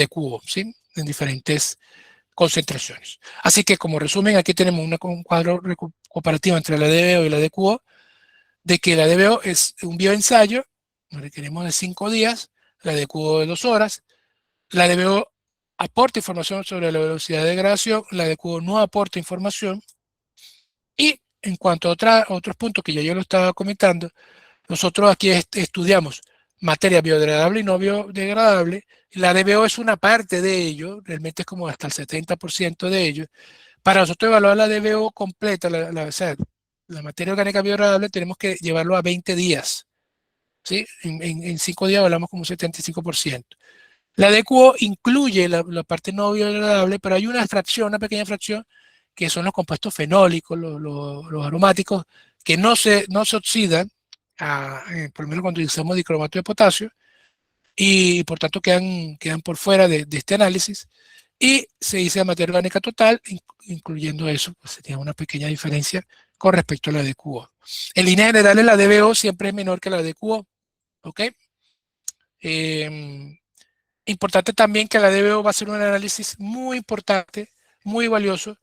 cubo, ¿sí? En diferentes concentraciones. Así que como resumen, aquí tenemos un cuadro comparativo entre la DBO y la DQO, de que la DBO es un bioensayo, nos requerimos de 5 días, la DQO de 2 horas, la DBO aporta información sobre la velocidad de degradación, la DQO no aporta información, y en cuanto a otros puntos que ya yo lo estaba comentando, nosotros aquí estudiamos materia biodegradable y no biodegradable. La DBO es una parte de ello, realmente es como hasta el 70% de ello. Para nosotros evaluar la DBO completa, o sea, la materia orgánica biodegradable, tenemos que llevarlo a 20 días. ¿Sí? En 5 días hablamos como un 75%. La DQO incluye la parte no biodegradable, pero hay una fracción, una pequeña fracción, que son los compuestos fenólicos, los aromáticos, que no se oxidan, por lo menos cuando utilizamos dicromato de potasio, y por tanto quedan por fuera de este análisis. Y se dice la materia orgánica total, incluyendo eso, pues sería una pequeña diferencia con respecto a la de QO. En línea general, la DBO siempre es menor que la de QO, ¿ok? Importante también que la DBO va a ser un análisis muy importante, muy valioso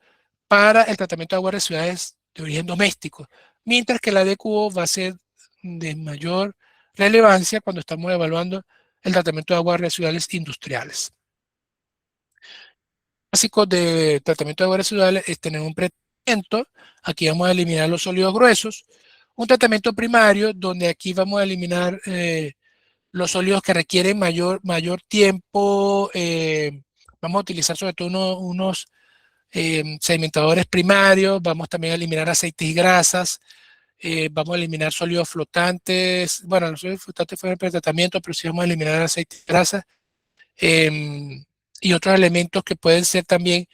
para el tratamiento de aguas residuales de origen doméstico, mientras que la DQO va a ser de mayor relevancia cuando estamos evaluando el tratamiento de aguas residuales industriales. Básico de tratamiento de aguas residuales es tener un pretratamiento, aquí vamos a eliminar los sólidos gruesos, un tratamiento primario donde aquí vamos a eliminar los sólidos que requieren mayor tiempo, vamos a utilizar sobre todo unos sedimentadores primarios, vamos también a eliminar aceites y grasas, vamos a eliminar sólidos flotantes, bueno, los sólidos flotantes fueron para el tratamiento, pero sí vamos a eliminar aceites y grasas, y otros elementos que pueden ser también,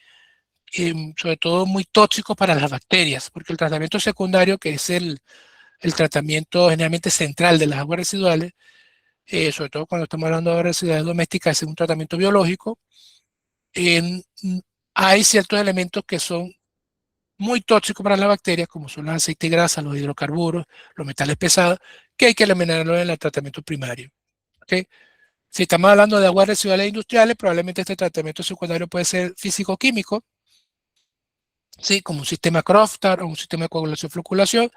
sobre todo, muy tóxicos para las bacterias, porque el tratamiento secundario, que es el tratamiento generalmente central de las aguas residuales, sobre todo cuando estamos hablando de aguas residuales domésticas, es un tratamiento biológico, eh, hay ciertos elementos que son muy tóxicos para las bacterias, como son los aceites y grasas, los hidrocarburos, los metales pesados, que hay que eliminarlos en el tratamiento primario. ¿Okay? Si estamos hablando de aguas residuales industriales, probablemente este tratamiento secundario puede ser físico-químico, ¿sí? Como un sistema Croftstar o un sistema de coagulación-floculación,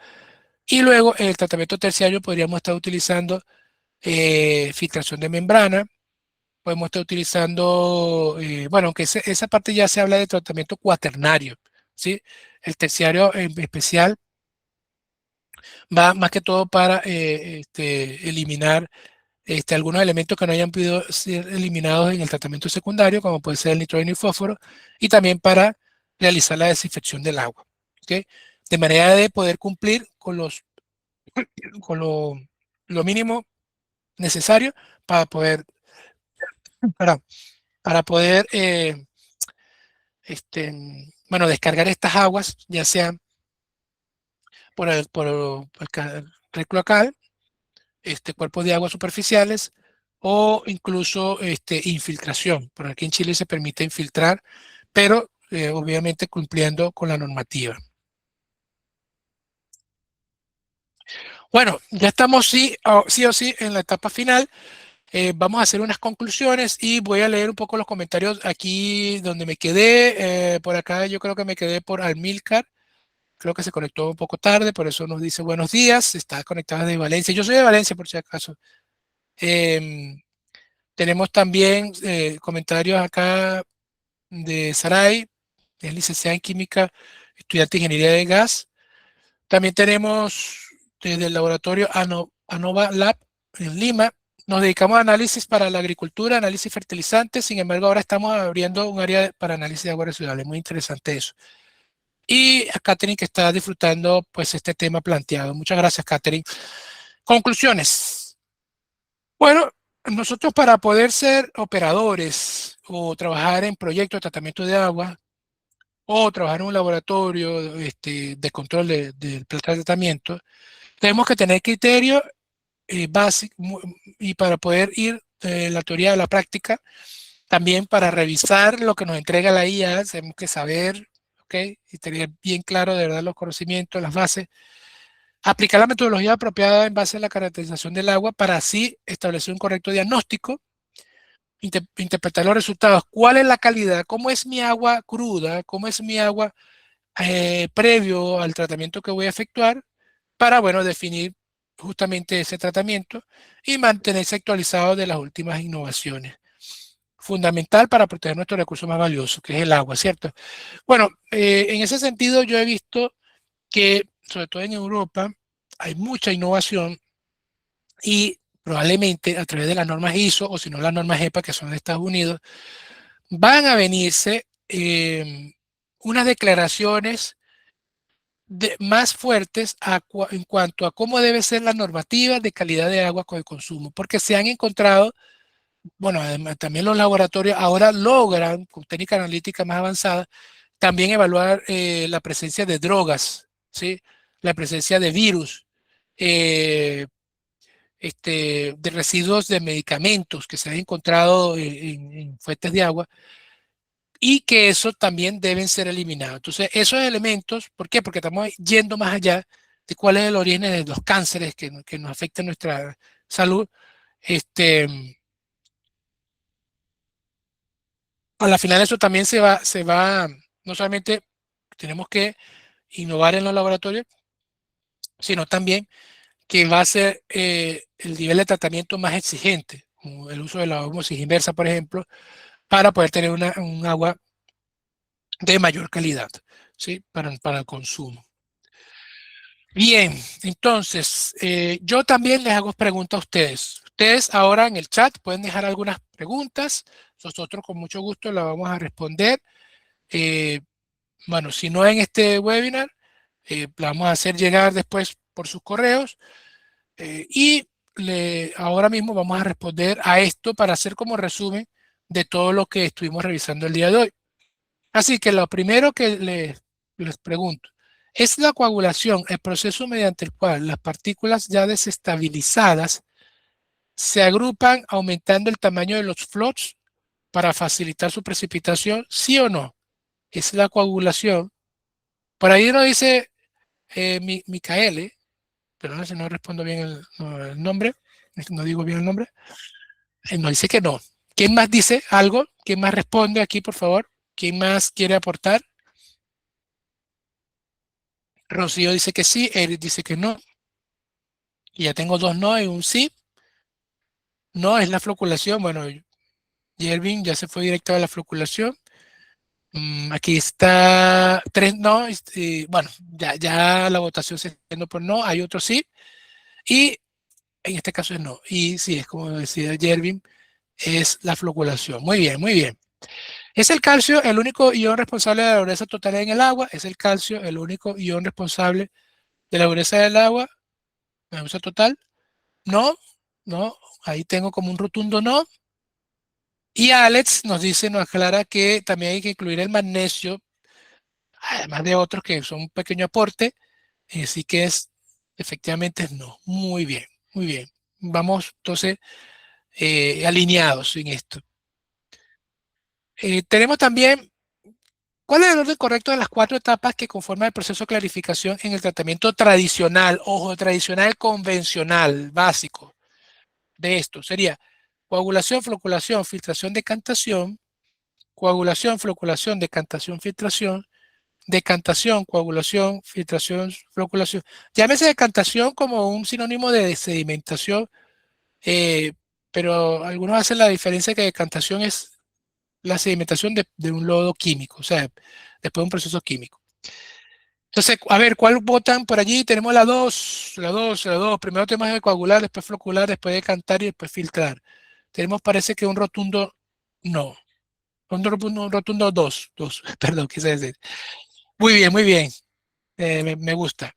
y luego el tratamiento terciario podríamos estar utilizando filtración de membrana, podemos estar utilizando, bueno, aunque esa parte ya se habla de tratamiento cuaternario, ¿sí? El terciario en especial va más que todo para eliminar algunos elementos que no hayan podido ser eliminados en el tratamiento secundario, como puede ser el nitrógeno y fósforo, y también para realizar la desinfección del agua, ¿okay? De manera de poder cumplir con lo mínimo necesario para poder, para, para poder bueno, descargar estas aguas, ya sean por el red cloacal, cuerpos de agua superficiales o incluso infiltración. Por aquí en Chile se permite infiltrar, pero obviamente cumpliendo con la normativa. Bueno, ya estamos sí o sí en la etapa final. Vamos a hacer unas conclusiones y voy a leer un poco los comentarios aquí donde me quedé. Por acá yo creo que me quedé por Almilcar. Creo que se conectó un poco tarde, por eso nos dice buenos días. Está conectada de Valencia. Yo soy de Valencia, por si acaso. Tenemos también comentarios acá de Saray, que es licenciada en química, estudiante de ingeniería de gas. También tenemos desde el laboratorio ANOVA Lab en Lima. Nos dedicamos a análisis para la agricultura, análisis fertilizantes. Sin embargo, ahora estamos abriendo un área para análisis de aguas residuales. Muy interesante eso. Y a Catherine, que está disfrutando pues este tema planteado. Muchas gracias, Catherine. Conclusiones. Bueno, nosotros, para poder ser operadores o trabajar en proyectos de tratamiento de agua o trabajar en un laboratorio de control del plan de tratamiento, tenemos que tener criterios básicos, y para poder ir de la teoría a la práctica, también para revisar lo que nos entrega la IA, tenemos que saber, ¿ok? Y tener bien claro de verdad los conocimientos, las bases, aplicar la metodología apropiada en base a la caracterización del agua para así establecer un correcto diagnóstico, interpretar los resultados, cuál es la calidad, cómo es mi agua cruda, cómo es mi agua previo al tratamiento que voy a efectuar, para, bueno, definir justamente ese tratamiento y mantenerse actualizado de las últimas innovaciones. Fundamental para proteger nuestro recurso más valioso, que es el agua, ¿cierto? Bueno, en ese sentido yo he visto que, sobre todo en Europa, hay mucha innovación y probablemente a través de las normas ISO o si no las normas EPA, que son de Estados Unidos, van a venirse unas declaraciones más fuertes en cuanto a cómo debe ser la normativa de calidad de agua con el consumo, porque se han encontrado, bueno, además, también los laboratorios ahora logran, con técnicas analíticas más avanzadas, también evaluar la presencia de drogas, ¿sí? La presencia de virus, eh, de residuos de medicamentos que se han encontrado en fuentes de agua y que eso también deben ser eliminados. Entonces, esos elementos, ¿por qué? Porque estamos yendo más allá de cuál es el origen de los cánceres que nos afectan nuestra salud. Este, a la final eso también no solamente tenemos que innovar en los laboratorios, sino también que va a ser el nivel de tratamiento más exigente, como el uso de la osmosis inversa, por ejemplo, para poder tener un agua de mayor calidad, ¿sí? Para el consumo. Bien, entonces, yo también les hago preguntas a ustedes. Ustedes ahora en el chat pueden dejar algunas preguntas. Nosotros con mucho gusto las vamos a responder. Eh, bueno, si no en este webinar, la vamos a hacer llegar después por sus correos. Y ahora mismo vamos a responder a esto para hacer como resumen de todo lo que estuvimos revisando el día de hoy. Así que lo primero que les pregunto, ¿es la coagulación el proceso mediante el cual las partículas ya desestabilizadas se agrupan aumentando el tamaño de los flots para facilitar su precipitación? ¿Sí o no? ¿Es la coagulación? Por ahí nos dice Micaele, pero no sé si no respondo bien el nombre, no digo bien el nombre, nos dice que no. ¿Quién más dice algo? ¿Quién más responde aquí, por favor? ¿Quién más quiere aportar? Rocío dice que sí, Eric dice que no. Y ya tengo dos no y un sí. No es la floculación. Bueno, Yervin ya se fue directo a la floculación. Aquí está tres no. Bueno, ya la votación se está yendo por no. Hay otro sí. Y en este caso es no. Y sí, es como decía Yervin, es la floculación. Muy bien, muy bien. ¿Es el calcio el único ion responsable de la dureza total en el agua? ¿Es el calcio el único ion responsable de la dureza del agua? ¿La dureza total? No, no. Ahí tengo como un rotundo no. Y Alex nos dice, nos aclara que también hay que incluir el magnesio, además de otros que son un pequeño aporte. Así que efectivamente es no. Muy bien, muy bien. Vamos entonces alineados en esto. Tenemos también, ¿cuál es el orden correcto de las cuatro etapas que conforman el proceso de clarificación en el tratamiento tradicional? Ojo, tradicional convencional, básico de esto. Sería coagulación, floculación, filtración, decantación, coagulación, floculación, decantación, filtración, decantación, coagulación, filtración, floculación. Llámese decantación como un sinónimo de sedimentación, eh, pero algunos hacen la diferencia que decantación es la sedimentación de un lodo químico, o sea, después de un proceso químico. Entonces, a ver, ¿cuál votan por allí? Tenemos la 2, la 2, la 2. Primero tenemos que coagular, después flocular, después decantar y después filtrar. Tenemos, parece que un rotundo no. Un rotundo 2, 2, perdón, quise decir. Muy bien, muy bien. Me gusta.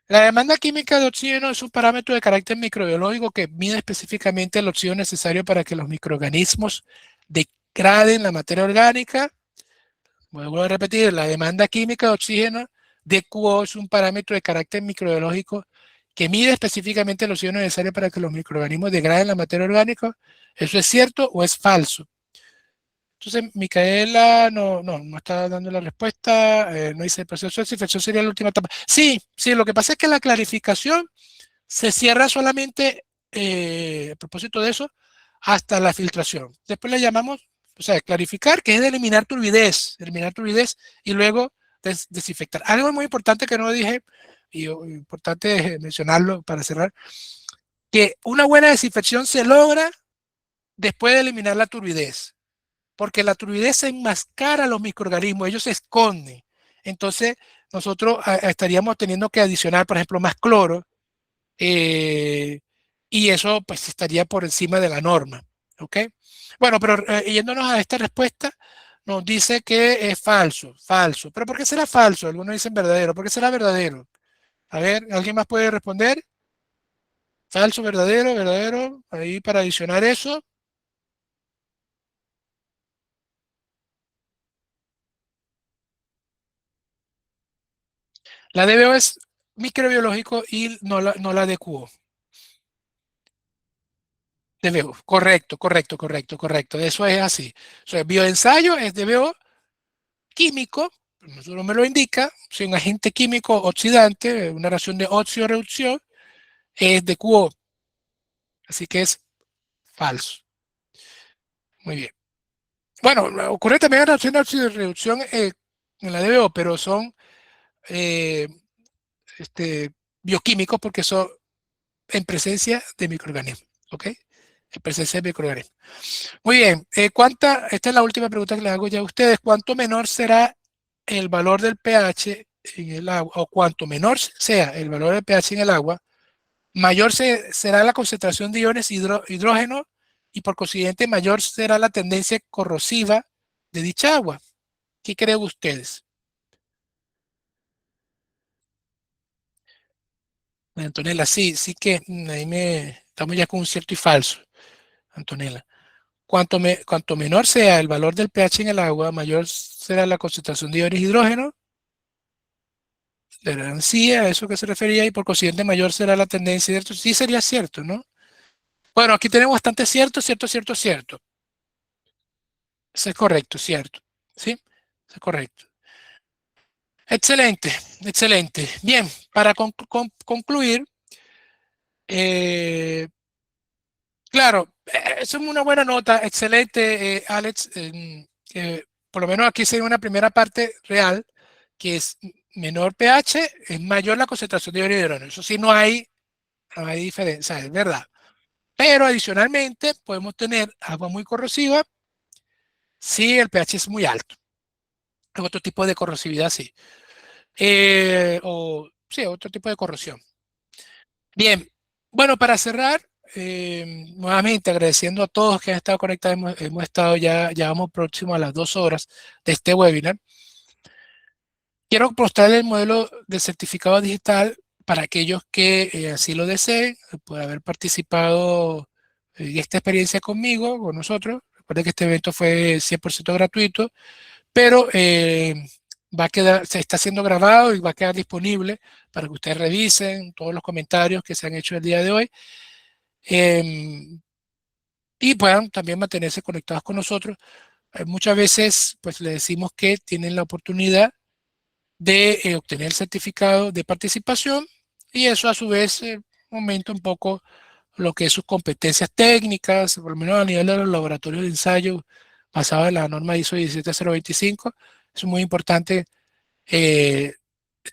La demanda química de oxígeno es un parámetro de carácter microbiológico que mide específicamente el oxígeno necesario para que los microorganismos degraden la materia orgánica. Vuelvo a repetir, la demanda química de oxígeno de QO es un parámetro de carácter microbiológico que mide específicamente el oxígeno necesario para que los microorganismos degraden la materia orgánica. ¿Eso es cierto o es falso? Entonces, Micaela no está dando la respuesta, no dice el proceso de desinfección sería la última etapa. Sí, sí, lo que pasa es que la clarificación se cierra solamente, a propósito de eso, hasta la filtración. Después le llamamos, o sea, clarificar, que es de eliminar turbidez y luego desinfectar. Algo muy importante que no dije, y importante mencionarlo para cerrar, que una buena desinfección se logra después de eliminar la turbidez, porque la turbidez enmascara a los microorganismos, ellos se esconden. Entonces, nosotros estaríamos teniendo que adicionar, por ejemplo, más cloro, eh, y eso pues estaría por encima de la norma. ¿Ok? Bueno, pero yéndonos a esta respuesta, nos dice que es falso, falso. ¿Pero por qué será falso? Algunos dicen verdadero. ¿Por qué será verdadero? A ver, ¿alguien más puede responder? Falso, verdadero, verdadero. Ahí para adicionar eso. La DBO es microbiológico y no la de QO. DBO, correcto, correcto, correcto, correcto. Eso es así. O sea, el bioensayo es DBO químico, no me lo indica, si un agente químico oxidante, una reacción de óxido-reducción, es de QO, así que es falso. Muy bien. Bueno, ocurre también en reacción de óxido-reducción en la DBO, pero son eh, este, bioquímicos porque son en presencia de microorganismos, ¿ok? En presencia de microorganismos. Muy bien, esta es la última pregunta que les hago ya a ustedes. ¿Cuánto menor será el valor del pH en el agua, o cuanto menor sea el valor del pH en el agua, mayor será la concentración de iones hidrógeno y por consiguiente mayor será la tendencia corrosiva de dicha agua? ¿Qué creen ustedes? Antonella, sí, sí que ahí estamos ya con un cierto y falso, Antonella. Cuanto menor sea el valor del pH en el agua, mayor será la concentración de iones hidrógeno. Sí, a eso que se refería, y por consiguiente mayor será la tendencia, ¿cierto? Sí sería cierto, ¿no? Bueno, aquí tenemos bastante cierto, cierto, cierto, cierto. Eso es correcto, cierto. ¿Sí? Eso es correcto. Excelente, excelente. Bien, para concluir, eh, claro, eso es una buena nota, excelente, Alex. Por lo menos aquí se ve una primera parte real, que es menor pH, es mayor la concentración de iones de hidrógeno. Eso sí, no hay diferencia, es verdad. Pero adicionalmente podemos tener agua muy corrosiva si el pH es muy alto. Otro tipo de corrosividad, sí. O sí, otro tipo de corrosión. Bien, bueno, para cerrar, nuevamente agradeciendo a todos que han estado conectados, hemos estado ya vamos próximo a las 2 horas de este webinar. Quiero mostrar el modelo de certificado digital para aquellos que así lo deseen, por haber participado en esta experiencia conmigo, con nosotros. Recuerden que este evento fue 100% gratuito, pero va a quedar, se está siendo grabado y va a quedar disponible para que ustedes revisen todos los comentarios que se han hecho el día de hoy, y puedan también mantenerse conectados con nosotros. Muchas veces pues le decimos que tienen la oportunidad de obtener el certificado de participación, y eso a su vez aumenta un poco lo que es sus competencias técnicas, por lo menos a nivel de los laboratorios de ensayo basado en la norma ISO 17025. Es muy importante eh,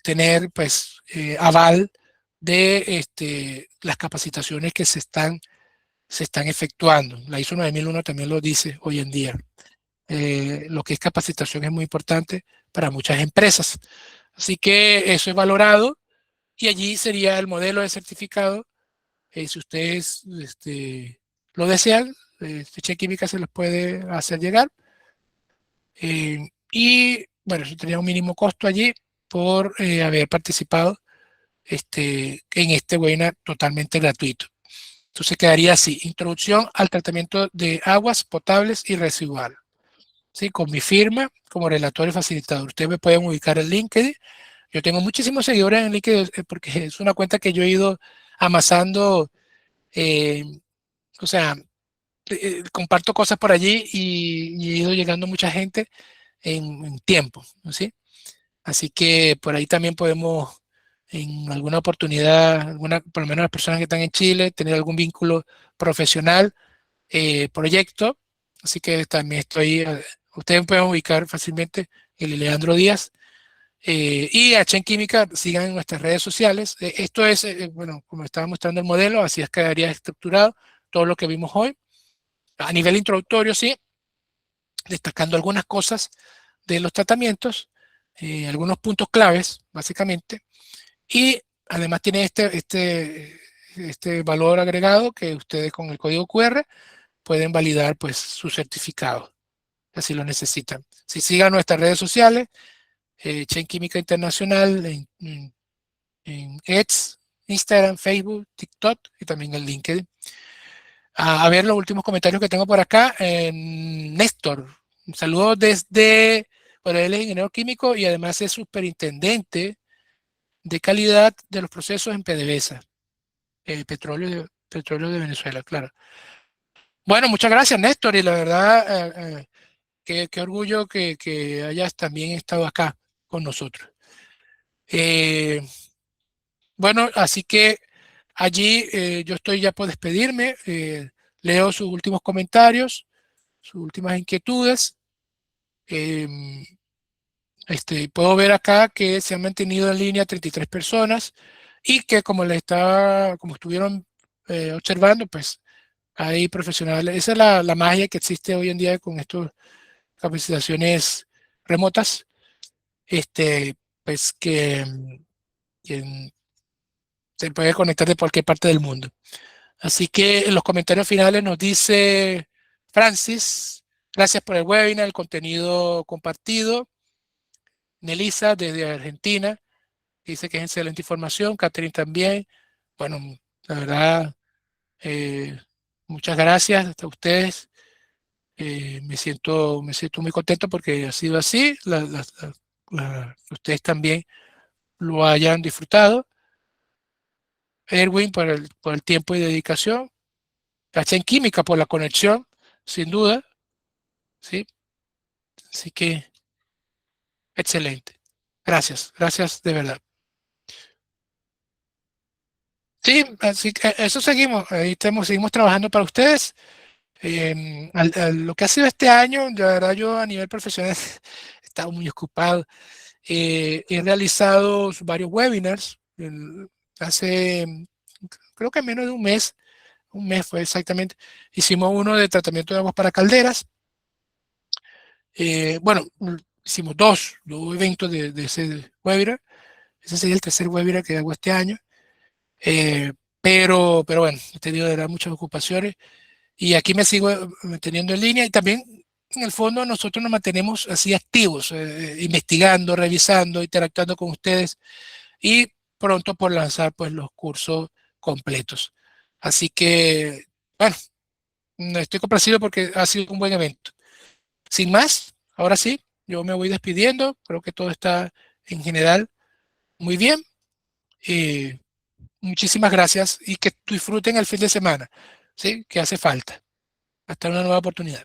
tener pues aval de las capacitaciones que se están efectuando. La ISO 9001 también lo dice hoy en día. Lo que es capacitación es muy importante para muchas empresas. Así que eso es valorado, y allí sería el modelo de certificado. Si ustedes lo desean, Ficha Química se los puede hacer llegar. Y bueno, eso tenía un mínimo costo allí por haber participado en este webinar totalmente gratuito. Entonces quedaría así: introducción al tratamiento de aguas potables y residuales, ¿sí? Con mi firma como relator y facilitador. Ustedes me pueden ubicar en LinkedIn. Yo tengo muchísimos seguidores en LinkedIn porque es una cuenta que yo he ido amasando, eh, o sea, comparto cosas por allí, y he ido llegando mucha gente en tiempo, ¿sí? Así que por ahí también podemos, en alguna oportunidad, por lo menos las personas que están en Chile, tener algún vínculo profesional, proyecto. Así que también ustedes pueden ubicar fácilmente el Leandro Díaz. Y a Chen Química, sigan en nuestras redes sociales. Esto es, bueno, como estaba mostrando el modelo, así es que quedaría estructurado todo lo que vimos hoy. A nivel introductorio, sí, destacando algunas cosas de los tratamientos, algunos puntos claves, básicamente. Y además tiene este valor agregado que ustedes con el código QR pueden validar pues su certificado, si lo necesitan. Si sigan nuestras redes sociales, Chen Química Internacional en X, Instagram, Facebook, TikTok y también en LinkedIn. A ver los últimos comentarios que tengo por acá. Néstor, un saludo desde, bueno, él es ingeniero químico y además es superintendente de calidad de los procesos en PDVSA, petróleo de Venezuela, claro. Bueno, muchas gracias, Néstor, y la verdad, qué orgullo que hayas también estado acá con nosotros. Eh, bueno, así que allí yo estoy ya por despedirme. Leo sus últimos comentarios, sus últimas inquietudes. em, Puedo ver acá que se han mantenido en línea 33 personas y que como estuvieron observando, pues hay profesionales. Esa es la magia que existe hoy en día con estas capacitaciones remotas, pues que se puede conectar de cualquier parte del mundo. Así que en los comentarios finales nos dice Francis, gracias por el webinar, el contenido compartido. Nelisa desde Argentina dice que es excelente información. Catherine también. Bueno, la verdad, eh, muchas gracias a ustedes. Me siento muy contento porque ha sido así. Ustedes también lo hayan disfrutado. Erwin por el tiempo y dedicación. En Química por la conexión, sin duda. ¿Sí? Así que excelente. Gracias, gracias de verdad. Sí, así que eso seguimos. Ahí seguimos trabajando para ustedes. Lo que ha sido este año, de verdad yo a nivel profesional he estado muy ocupado. He realizado varios webinars. Hace, creo que menos de un mes fue exactamente, hicimos uno de tratamiento de aguas para calderas. Bueno, hicimos dos eventos de ese webinar. Ese sería el tercer webinar que hago este año. Eh, pero bueno, he tenido de verdad muchas ocupaciones y aquí me sigo manteniendo en línea y también en el fondo nosotros nos mantenemos así activos, investigando, revisando, interactuando con ustedes y pronto por lanzar pues los cursos completos. Así que, bueno, estoy complacido porque ha sido un buen evento. Sin más, ahora sí, yo me voy despidiendo. Creo que todo está en general muy bien. Eh, Muchísimas gracias y que disfruten el fin de semana, ¿sí? Que hace falta. Hasta una nueva oportunidad.